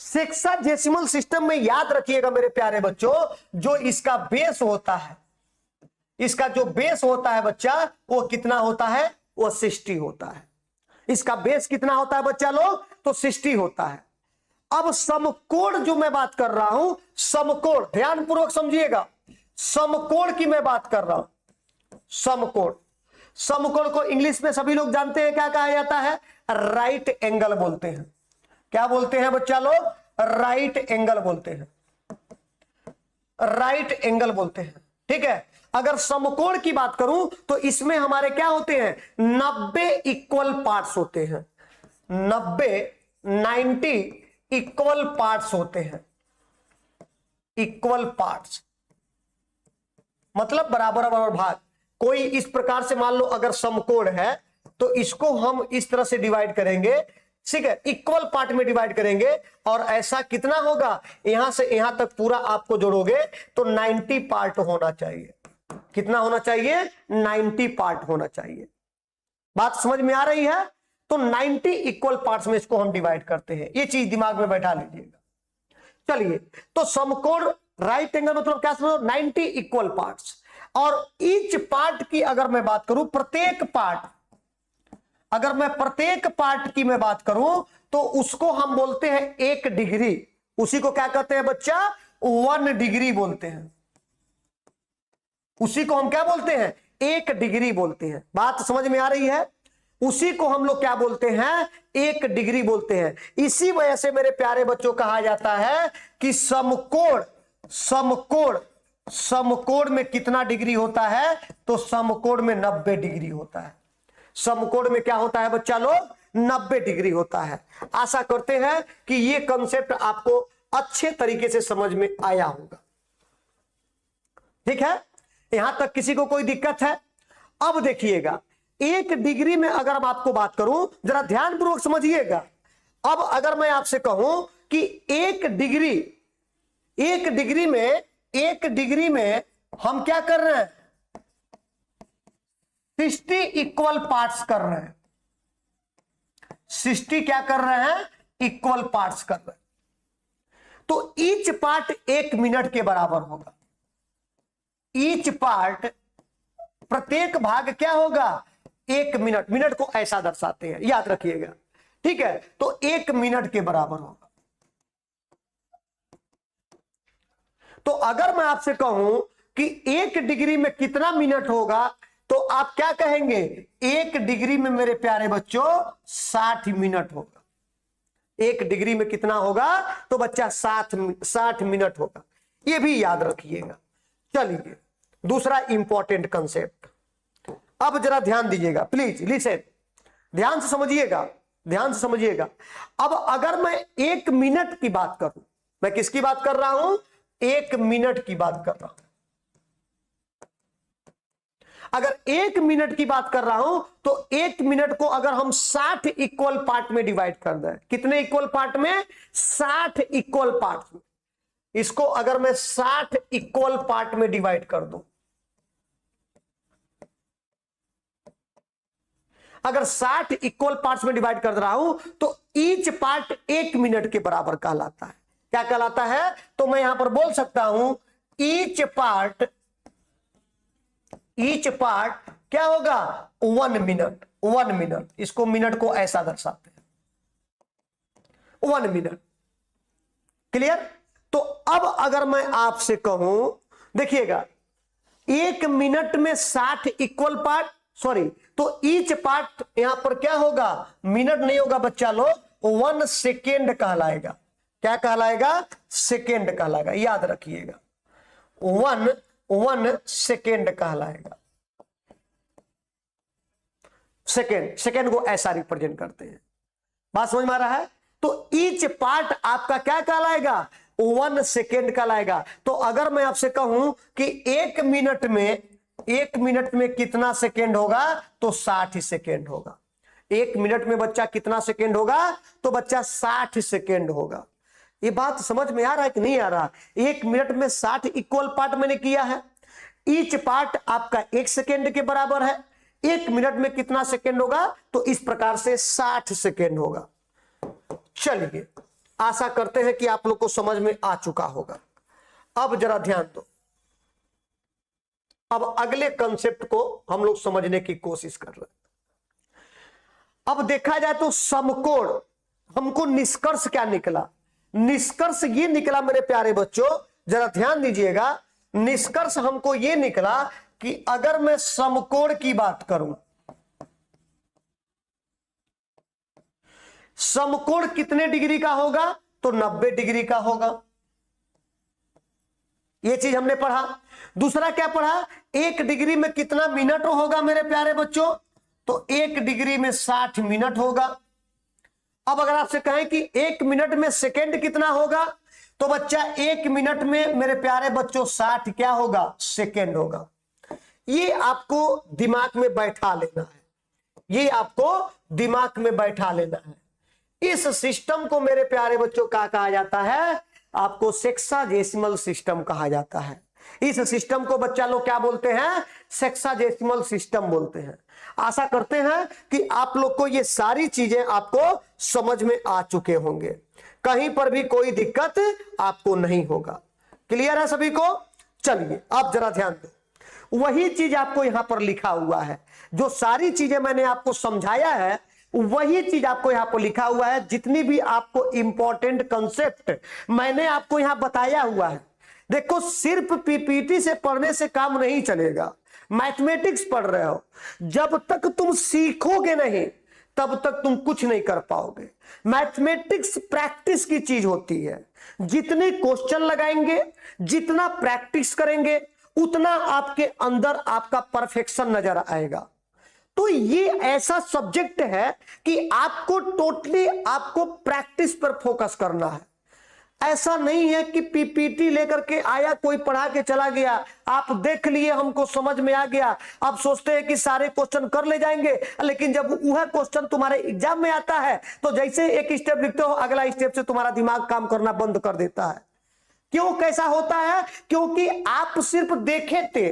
सेक्साजेसिमल सिस्टम में याद रखिएगा मेरे प्यारे बच्चों, जो इसका बेस होता है, इसका जो बेस होता है बच्चा, वो कितना होता है, वो 60 होता है। इसका बेस कितना होता है बच्चा लोग, तो 60 होता है। अब समकोण जो मैं बात कर रहा हूं, समकोण ध्यान पूर्वक समझिएगा, समकोण की मैं बात कर रहा हूं। समकोण को इंग्लिश में सभी लोग जानते हैं क्या कहा जाता है, राइट एंगल बोलते हैं। क्या बोलते हैं बच्चा लोग, राइट एंगल बोलते हैं, राइट एंगल बोलते हैं। ठीक है। अगर समकोण की बात करूं तो इसमें हमारे क्या होते हैं, 90 इक्वल पार्ट्स होते हैं, 90 इक्वल पार्ट्स होते हैं। इक्वल पार्ट्स मतलब बराबर बराबर भाग। कोई इस प्रकार से मान लो अगर समकोण है तो इसको हम इस तरह से डिवाइड करेंगे, ठीक है, इक्वल पार्ट में डिवाइड करेंगे, और ऐसा कितना होगा, यहां से यहां तक पूरा आपको जोड़ोगे तो 90 पार्ट होना चाहिए। कितना होना चाहिए, 90 पार्ट होना चाहिए। बात समझ में आ रही है। तो 90 इक्वल पार्ट्स में इसको हम डिवाइड करते हैं, ये चीज दिमाग में बैठा लीजिएगा। चलिए, तो समकोण राइट एंगल मतलब क्या समझो, 90 इक्वल पार्ट्स। और ईच पार्ट की अगर मैं बात करूं, प्रत्येक पार्ट, अगर मैं प्रत्येक पार्ट की मैं बात करूं तो उसको हम बोलते हैं 1 डिग्री। उसी को क्या कहते हैं बच्चा, 1 डिग्री बोलते हैं। उसी को हम क्या बोलते हैं, 1 डिग्री बोलते हैं। बात समझ में आ रही है। उसी को हम लोग क्या बोलते हैं, 1 डिग्री बोलते हैं। इसी वजह से मेरे प्यारे बच्चों कहा जाता है कि समकोण, समकोण, समकोण में कितना डिग्री होता है, तो समकोण में 90 डिग्री होता है। समकोण में क्या होता है बच्चा लोग, 90 डिग्री होता है। आशा करते हैं कि ये कंसेप्ट आपको अच्छे तरीके से समझ में आया होगा। ठीक है, यहां तक किसी को कोई दिक्कत है। अब देखिएगा, 1 डिग्री में अगर मैं आपको बात करूं, जरा ध्यानपूर्वक समझिएगा। अब अगर मैं आपसे कहूं कि 1 डिग्री, 1 डिग्री में, 1 डिग्री में हम क्या कर रहे हैं, 60 इक्वल पार्ट्स कर रहे हैं। 60 क्या कर रहे हैं, इक्वल पार्ट्स कर रहे हैं। तो ईच पार्ट 1 मिनट के बराबर होगा। ईच पार्ट, प्रत्येक भाग क्या होगा, 1 मिनट। मिनट को ऐसा दर्शाते हैं, याद रखिएगा। ठीक है, तो 1 मिनट के बराबर होगा। तो अगर मैं आपसे कहूं कि 1 डिग्री में कितना मिनट होगा, तो आप क्या कहेंगे, 1 डिग्री में मेरे प्यारे बच्चों 60 मिनट होगा। 1 डिग्री में कितना होगा, तो बच्चा 60 मिनट होगा। यह भी याद रखिएगा। चलिए, दूसरा इंपॉर्टेंट कंसेप्ट, अब जरा ध्यान दीजिएगा, प्लीज लिसन, ध्यान से समझिएगा, ध्यान से समझिएगा। अब अगर मैं 1 मिनट की बात करूं, मैं किसकी बात कर रहा हूं, 1 मिनट की बात कर रहा हूं। अगर 1 मिनट की बात कर रहा हूं तो 1 मिनट को अगर हम 60 इक्वल पार्ट में डिवाइड कर दें, कितने इक्वल पार्ट में, 60 इक्वल पार्ट में, इसको अगर मैं 60 इक्वल पार्ट में डिवाइड कर दूं, अगर 60 इक्वल पार्ट्स में डिवाइड कर रहा हूं तो ईच पार्ट 1 मिनट के बराबर कहलाता है। क्या कहलाता है, तो मैं यहां पर बोल सकता हूं ईच पार्ट, ईच पार्ट क्या होगा, 1 मिनट। 1 मिनट, इसको मिनट को ऐसा दर्शाते हैं, 1 मिनट। क्लियर। तो अब अगर मैं आपसे कहूं, देखिएगा, 1 मिनट में 60 इक्वल पार्ट, सॉरी, तो ईच पार्ट यहां पर क्या होगा, मिनट नहीं होगा बच्चा लोग, 1 सेकेंड कहलाएगा। क्या कहलाएगा, सेकेंड कहलाएगा, याद रखिएगा, 1 सेकेंड कहलाएगा। सेकेंड, सेकेंड को ऐसा रिप्रेजेंट करते हैं। बात समझ में आ रहा है। तो ईच पार्ट आपका क्या कहलाएगा, 1 सेकेंड कहलाएगा। तो अगर मैं आपसे कहूं कि 1 मिनट में, 1 मिनट में कितना सेकेंड होगा, तो 60 सेकेंड होगा। 1 मिनट में बच्चा कितना सेकेंड होगा, तो बच्चा 60 सेकेंड होगा। ये बात समझ में आ रहा है कि नहीं आ रहा। 1 मिनट में 60 इक्वल पार्ट मैंने किया है। ईच पार्ट आपका 1 सेकेंड के बराबर है। 1 मिनट में कितना सेकेंड होगा, तो इस प्रकार से 60 सेकेंड होगा। चलिए, आशा करते हैं कि आप लोग को समझ में आ चुका होगा। अब जरा ध्यान दो, अब अगले कंसेप्ट को हम लोग समझने की कोशिश कर रहे हैं। अब देखा जाए तो समकोण, हमको निष्कर्ष क्या निकला, निष्कर्ष ये निकला मेरे प्यारे बच्चों, जरा ध्यान दीजिएगा। निष्कर्ष हमको ये निकला कि अगर मैं समकोण की बात करूं, समकोण कितने डिग्री का होगा, तो 90 डिग्री का होगा। ये चीज हमने पढ़ा। दूसरा क्या पढ़ा, 1 डिग्री में कितना मिनट होगा मेरे प्यारे बच्चों, तो 1 डिग्री में 60 मिनट होगा। अब अगर आपसे कहें कि 1 मिनट में सेकेंड कितना होगा, तो बच्चा 1 मिनट में मेरे प्यारे बच्चों 60 क्या होगा, सेकेंड होगा। ये आपको दिमाग में बैठा लेना है, ये आपको दिमाग में बैठा लेना है। इस सिस्टम को मेरे प्यारे बच्चों क्या कहा जाता है, आपको सेक्साजेसिमल सिस्टम कहा जाता है। इस सिस्टम को बच्चा लोग क्या बोलते हैं, सेक्साजेसिमल सिस्टम बोलते हैं। आशा करते हैं कि आप लोग को ये सारी चीजें आपको समझ में आ चुके होंगे, कहीं पर भी कोई दिक्कत आपको नहीं होगा। क्लियर है सभी को? चलिए आप जरा ध्यान दो, वही चीज आपको यहां पर लिखा हुआ है, जो सारी चीजें मैंने आपको समझाया है वही चीज आपको यहां पर लिखा हुआ है। जितनी भी आपको इंपॉर्टेंट कंसेप्ट मैंने आपको यहां बताया हुआ है। देखो सिर्फ पीपीटी से पढ़ने से काम नहीं चलेगा। मैथमेटिक्स पढ़ रहे हो, जब तक तुम सीखोगे नहीं तब तक तुम कुछ नहीं कर पाओगे। मैथमेटिक्स प्रैक्टिस की चीज होती है। जितने क्वेश्चन लगाएंगे, जितना प्रैक्टिस करेंगे, उतना आपके अंदर आपका परफेक्शन नजर आएगा। तो ये ऐसा सब्जेक्ट है कि आपको टोटली आपको प्रैक्टिस पर फोकस करना है। ऐसा नहीं है कि पीपीटी लेकर के आया, कोई पढ़ा के चला गया, आप देख लिए, हमको समझ में आ गया, आप सोचते हैं कि सारे क्वेश्चन कर ले जाएंगे, लेकिन जब वह क्वेश्चन तुम्हारे एग्जाम में आता है तो जैसे एक स्टेप लिखते हो, अगला स्टेप से तुम्हारा दिमाग काम करना बंद कर देता है। क्यों कैसा होता है? क्योंकि आप सिर्फ देखे थे,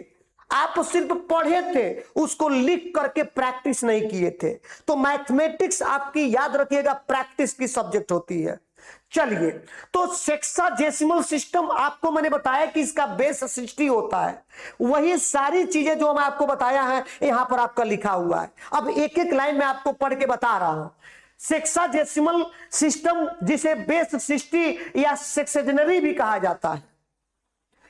आप सिर्फ पढ़े थे, उसको लिख करके प्रैक्टिस नहीं किए थे। तो मैथमेटिक्स आपकी याद रखिएगा प्रैक्टिस की सब्जेक्ट होती है। चलिए, तो सेक्साजेसिमल सिस्टम आपको मैंने बताया कि इसका बेस 60 होता है। वही सारी चीजें जो मैं आपको बताया है यहां पर आपका लिखा हुआ है। अब एक एक लाइन में आपको पढ़ के बता रहा हूं। सेक्साजेसिमल सिस्टम जिसे बेस 60 या सेक्सेजनरी भी कहा जाता है,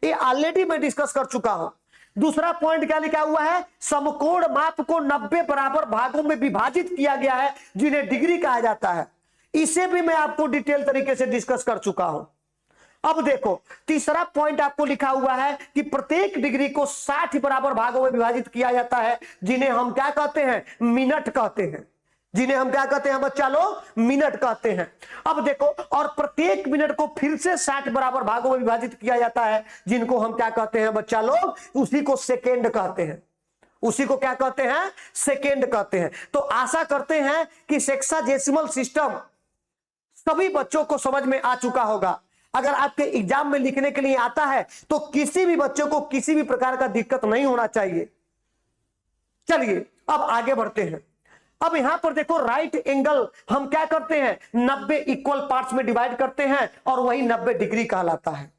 ये ऑलरेडी मैं डिस्कस कर चुका हूं। दूसरा पॉइंट क्या लिखा हुआ है, समकोण माप को 90 बराबर भागों में विभाजित किया गया है जिन्हें डिग्री कहा जाता है। इसे भी मैं आपको डिटेल तरीके से डिस्कस कर चुका हूं। अब देखो तीसरा पॉइंट आपको लिखा हुआ है कि प्रत्येक डिग्री को 60 बराबर भागों में विभाजित किया जाता है, जिन्हें हम क्या कहते हैं, मिनट कहते हैं। जिन्हें हम क्या कहते हैं बच्चा लोग, मिनट कहते हैं। अब देखो, और प्रत्येक मिनट को फिर से 60 बराबर भागों में विभाजित किया जाता है, जिनको हम क्या कहते हैं बच्चा लोग, उसी को सेकेंड कहते हैं। उसी को क्या कहते हैं, सेकेंड कहते हैं। तो आशा करते हैं कि सेक्साजेसिमल सिस्टम सभी बच्चों को समझ में आ चुका होगा। अगर आपके एग्जाम में लिखने के लिए आता है तो किसी भी बच्चों को किसी भी प्रकार का दिक्कत नहीं होना चाहिए। चलिए अब आगे बढ़ते हैं। अब यहां पर देखो, राइट एंगल हम क्या करते हैं, 90 इक्वल पार्ट्स में डिवाइड करते हैं और वही 90 डिग्री कहलाता है।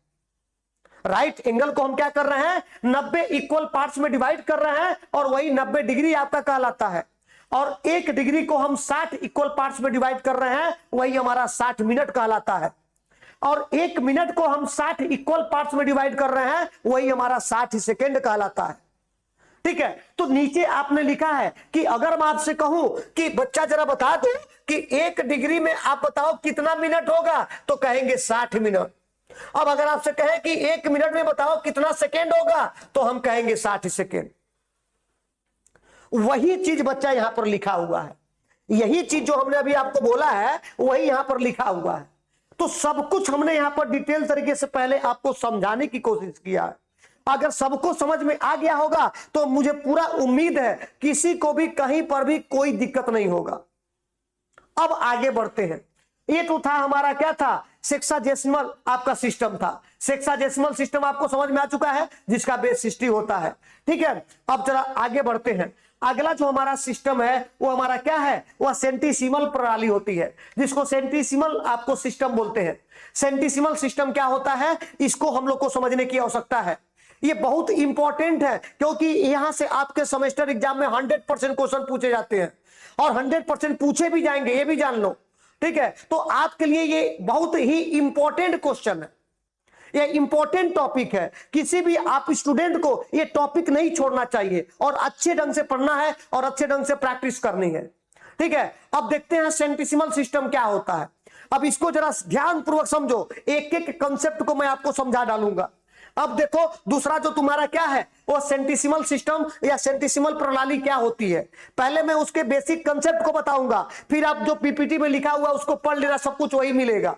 राइट एंगल को हम क्या कर रहे हैं, 90 इक्वल पार्ट्स में डिवाइड कर रहे हैं और वही 90 डिग्री आपका कहलाता है। और 1 डिग्री को हम 60 इक्वल पार्ट्स में डिवाइड कर रहे हैं, वही हमारा 60 मिनट कहलाता है। और 1 मिनट को हम 60 इक्वल पार्ट्स में डिवाइड कर रहे हैं, वही हमारा 60 सेकेंड कहलाता है। ठीक है, तो नीचे आपने लिखा है कि अगर मैं आपसे कहूं कि बच्चा जरा बता दो कि 1 डिग्री में आप बताओ कितना मिनट होगा, तो कहेंगे 60 मिनट। अब अगर आपसे कहें कि 1 मिनट में बताओ कितना सेकेंड होगा, तो हम कहेंगे 60 सेकेंड। वही चीज बच्चा यहां पर लिखा हुआ है, यही चीज जो हमने अभी आपको बोला है वही यहां पर लिखा हुआ है। तो सब कुछ हमने यहां पर डिटेल तरीके से पहले आपको समझाने की कोशिश किया है। अगर सबको समझ में आ गया होगा तो मुझे पूरा उम्मीद है किसी को भी कहीं पर भी कोई दिक्कत नहीं होगा। अब आगे बढ़ते हैं। ये तो था हमारा क्या था, सेक्साजेसिमल आपका सिस्टम था। सेक्साजेसिमल सिस्टम आपको समझ में आ चुका है, जिसका बेस 60 होता है। ठीक है, अब जरा आगे बढ़ते हैं। अगला जो हमारा सिस्टम है वो हमारा क्या है, वह सेंटीसिमल प्रणाली होती है, जिसको सेंटीसिमल आपको सिस्टम बोलते हैं। सेंटीसिमल सिस्टम क्या होता है, इसको हम लोग को समझने की आवश्यकता है। ये बहुत इंपॉर्टेंट है क्योंकि यहां से आपके सेमेस्टर एग्जाम में 100% क्वेश्चन पूछे जाते हैं और 100% पूछे भी जाएंगे, ये भी जान लो। ठीक है, तो आपके लिए ये बहुत ही इंपॉर्टेंट क्वेश्चन है, ये इंपॉर्टेंट टॉपिक है। किसी भी आप स्टूडेंट को ये टॉपिक नहीं छोड़ना चाहिए और अच्छे ढंग से पढ़ना है और अच्छे ढंग से प्रैक्टिस करनी है। ठीक है, अब देखते हैं सेंटीसिमल सिस्टम क्या होता है। अब इसको जरा ध्यान पूर्वक समझो, एक एक कंसेप्ट को मैं आपको समझा डालूंगा। अब देखो दूसरा जो तुम्हारा क्या है वो सेंटिसिमल सिस्टम या सेंटिसिमल प्रणाली क्या होती है। पहले मैं उसके बेसिक कंसेप्ट को बताऊंगा, फिर आप जो पीपीटी में लिखा हुआ उसको पढ़ लेना, सब कुछ वही मिलेगा।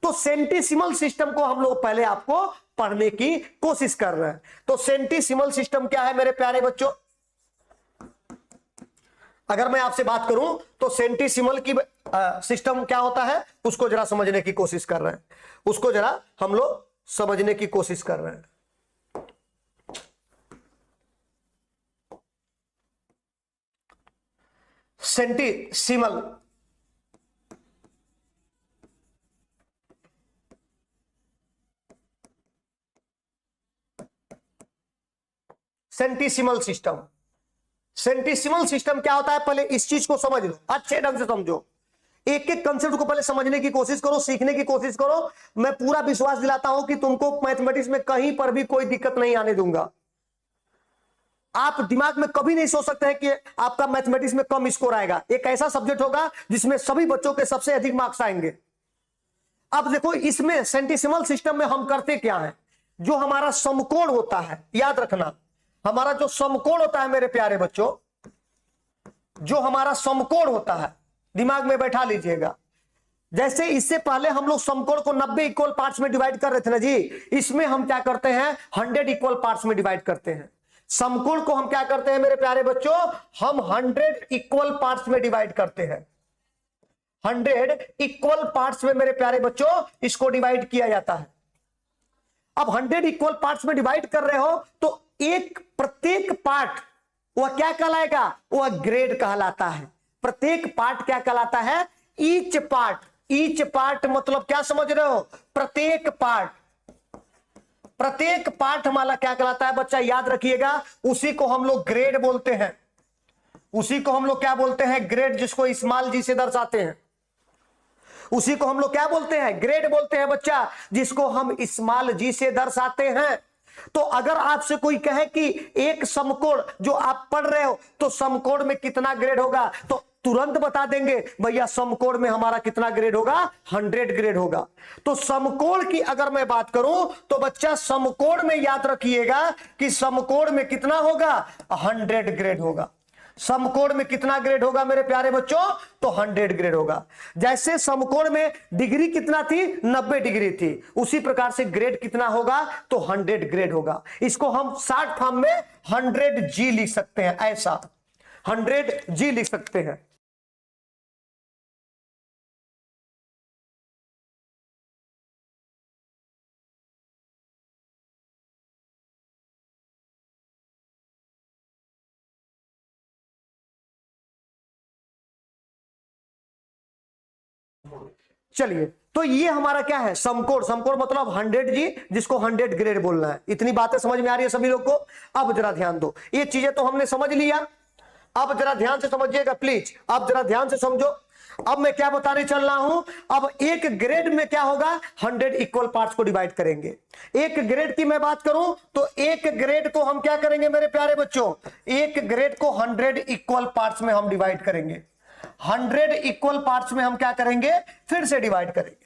तो सेंटिसिमल सिस्टम को हम लोग पहले आपको पढ़ने की कोशिश कर रहे हैं। तो सेंटिसिमल सिस्टम क्या है मेरे प्यारे बच्चों, अगर मैं आपसे बात करूं तो सेंटिसिमल की सिस्टम क्या होता है उसको जरा समझने की कोशिश कर रहे हैं, उसको जरा हम लोग समझने की कोशिश कर रहे हैं। सेंटिसिमल सेंटिसिमल सिस्टम, सेंटिसिमल सिस्टम क्या होता है पहले इस चीज को समझ लो, अच्छे ढंग से समझो, एक एक कंसेप्ट को पहले समझने की कोशिश करो, सीखने की कोशिश करो। मैं पूरा विश्वास दिलाता हूं कि तुमको मैथमेटिक्स में कहीं पर भी कोई दिक्कत नहीं आने दूंगा। आप दिमाग में कभी नहीं सोच सकते हैं कि आपका मैथमेटिक्स में कम स्कोर आएगा। एक ऐसा सब्जेक्ट होगा जिसमें सभी बच्चों के सबसे अधिक मार्क्स आएंगे। अब देखो इसमें सेंटिसिमल सिस्टम में हम करते क्या है, जो हमारा समकोण होता है, याद रखना हमारा जो समकोण होता है मेरे प्यारे बच्चों, जो हमारा समकोण होता है दिमाग में बैठा लीजिएगा। जैसे इससे पहले हम लोग समकोण को 90 इक्वल पार्ट्स में डिवाइड कर रहे थे ना जी, इसमें हम क्या करते हैं 100 इक्वल पार्ट्स में डिवाइड करते हैं। समकोण को हम क्या करते हैं मेरे प्यारे बच्चों, हम 100 इक्वल पार्ट्स में डिवाइड करते हैं। 100 इक्वल पार्ट्स में मेरे प्यारे बच्चों इसको डिवाइड किया जाता है। अब 100 इक्वल पार्ट्स में डिवाइड कर रहे हो तो एक प्रत्येक पार्ट वह क्या कहलाएगा, वह ग्रेड कहलाता है। प्रत्येक पार्ट क्या कहलाता है, ईच पार्ट। ईच पार्ट मतलब क्या समझ रहे हो, प्रत्येक पार्ट। प्रत्येक पार्ट हमारा क्या कहलाता है बच्चा, याद रखिएगा, उसी को हम लोग ग्रेड बोलते हैं। उसी को हम लोग क्या बोलते हैं, ग्रेड, जिसको स्मॉल जी से दर्शाते हैं। उसी को हम लोग क्या बोलते हैं, ग्रेड बोलते हैं बच्चा, जिसको हम स्मॉल जी से दर्शाते हैं। तो अगर आपसे कोई कहे कि एक समकोण जो आप पढ़ रहे हो तो समकोण में कितना ग्रेड होगा, तो तुरंत बता देंगे भैया समकोण में हमारा कितना ग्रेड होगा, 100 ग्रेड होगा। तो समकोण की अगर मैं बात करूं तो बच्चा समकोण में याद रखिएगा कि समकोण में कितना होगा, 100 ग्रेड होगा। समकोण में कितना ग्रेड होगा मेरे प्यारे बच्चों, तो 100 ग्रेड होगा। जैसे समकोण में डिग्री कितना थी, 90 डिग्री थी, उसी प्रकार से ग्रेड कितना होगा, तो 100 ग्रेड होगा। इसको हम शॉर्ट फॉर्म में 100G लिख सकते हैं, ऐसा 100G लिख सकते हैं। चलिए, तो ये हमारा क्या है, समकोण। समकोण मतलब 100G, जिसको 100 ग्रेड बोलना है। इतनी बातें समझ में आ रही है सभी लोग को। अब जरा ध्यान दो, ये चीजें तो हमने समझ लिया, अब जरा ध्यान से समझिएगा प्लीज, अब जरा ध्यान से समझो। अब मैं क्या बताने चल रहा हूं, अब एक ग्रेड में क्या होगा, 100 इक्वल पार्ट्स को डिवाइड करेंगे। एक ग्रेड की मैं बात करूं तो एक ग्रेड को हम क्या करेंगे मेरे प्यारे बच्चों, एक ग्रेड को 100 इक्वल पार्ट्स में हम डिवाइड करेंगे। 100 इक्वल पार्ट्स में हम क्या करेंगे, फिर से डिवाइड करेंगे।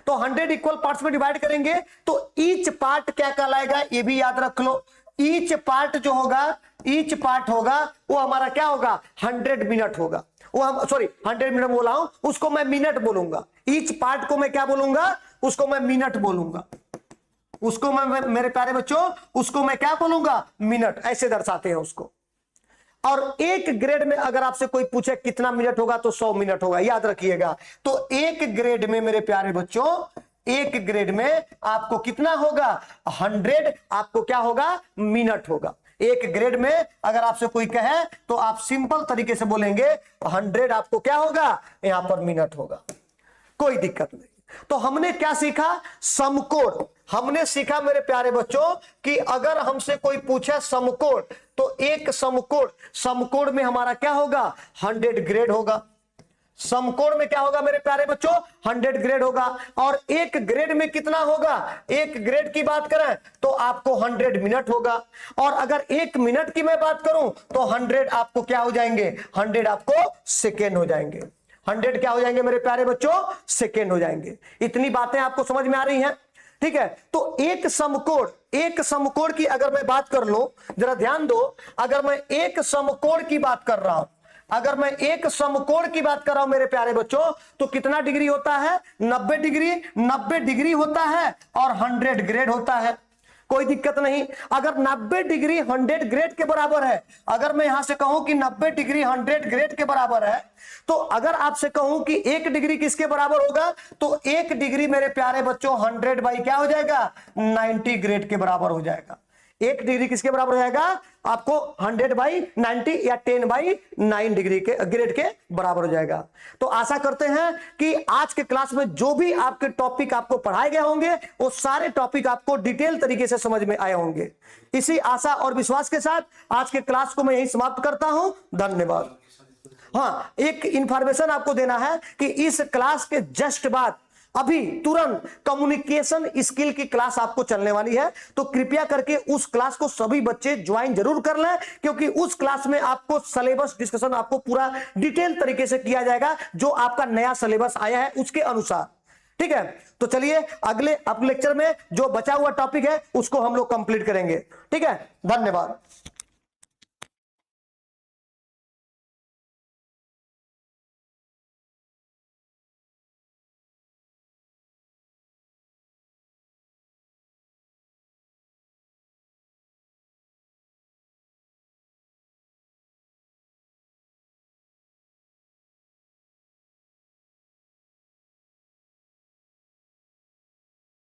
तो 100 इक्वल पार्ट्स में डिवाइड करेंगे तो ईच पार्ट क्या कहलाएगा, ये भी याद रख लो। ईच पार्ट जो होगा, ईच पार्ट होगा वो हमारा क्या होगा, 100 मिनट होगा। वो हम सॉरी 100 मिनट बोला हूं, उसको मैं मिनट बोलूंगा। ईच पार्ट को मैं क्या बोलूंगा, उसको मैं मिनट बोलूंगा। उसको मैं मेरे प्यारे बच्चों, उसको मैं क्या बोलूंगा, मिनट, ऐसे दर्शाते हैं उसको। और एक ग्रेड में अगर आपसे कोई पूछे कितना मिनट होगा तो 100 मिनट होगा, याद रखिएगा। तो एक ग्रेड में मेरे प्यारे बच्चों, एक ग्रेड में आपको कितना होगा, 100 आपको क्या होगा, मिनट होगा। एक ग्रेड में अगर आपसे कोई कहे तो आप सिंपल तरीके से बोलेंगे 100 आपको क्या होगा, यहां पर मिनट होगा, कोई दिक्कत नहीं। तो हमने क्या सीखा, समकोण। हमने सीखा मेरे प्यारे बच्चों कि अगर हमसे कोई पूछे समकोण, तो एक समकोण, समकोण में हमारा क्या होगा, 100 ग्रेड होगा। समकोण में क्या होगा मेरे प्यारे बच्चों, 100 ग्रेड होगा। और एक ग्रेड में कितना होगा, एक ग्रेड की बात करें तो आपको 100 मिनट होगा। और अगर एक मिनट की मैं बात करूं तो 100 आपको क्या हो जाएंगे, 100 आपको सेकेंड हो जाएंगे। 100 क्या हो जाएंगे मेरे प्यारे बच्चों, सेकेंड हो जाएंगे। इतनी बातें आपको समझ में आ रही हैं। ठीक है। तो एक समकोण की अगर मैं बात कर लूं, जरा ध्यान दो, अगर मैं एक समकोण की बात कर रहा हूं, अगर मैं एक समकोण की बात कर रहा हूं मेरे प्यारे बच्चों, तो कितना डिग्री होता है? 90 डिग्री। 90 डिग्री होता है और 100 ग्रेड होता है, कोई दिक्कत नहीं। अगर 90 डिग्री 100 ग्रेड के बराबर है, अगर मैं यहां से कहूं कि 90 डिग्री 100 ग्रेड के बराबर है, तो अगर आपसे कहूं कि 1 डिग्री किसके बराबर होगा, तो 1 डिग्री मेरे प्यारे बच्चों 100 बाई क्या हो जाएगा? 90 ग्रेड के बराबर हो जाएगा। 1 डिग्री किसके बराबर हो जाएगा? आपको 100 बाई 90 या 10 बाई 9 डिग्री के ग्रेड के बराबर हो जाएगा। तो आशा करते हैं कि आज के क्लास में जो भी आपके टॉपिक आपको पढ़ाए गए होंगे, वो सारे टॉपिक आपको डिटेल तरीके से समझ में आए होंगे। इसी आशा और विश्वास के साथ आज के क्लास को मैं यही समाप्त करता हूं। धन्यवाद। हाँ, एक इंफॉर्मेशन आपको देना है कि इस क्लास के जस्ट बाद अभी तुरंत कम्युनिकेशन स्किल की क्लास आपको चलने वाली है, तो कृपया करके उस क्लास को सभी बच्चे ज्वाइन जरूर कर लें, क्योंकि उस क्लास में आपको सिलेबस डिस्कशन आपको पूरा डिटेल तरीके से किया जाएगा, जो आपका नया सिलेबस आया है उसके अनुसार। ठीक है, तो चलिए अगले लेक्चर में जो बचा हुआ टॉपिक है उसको हम लोग कंप्लीट करेंगे। ठीक है, धन्यवाद।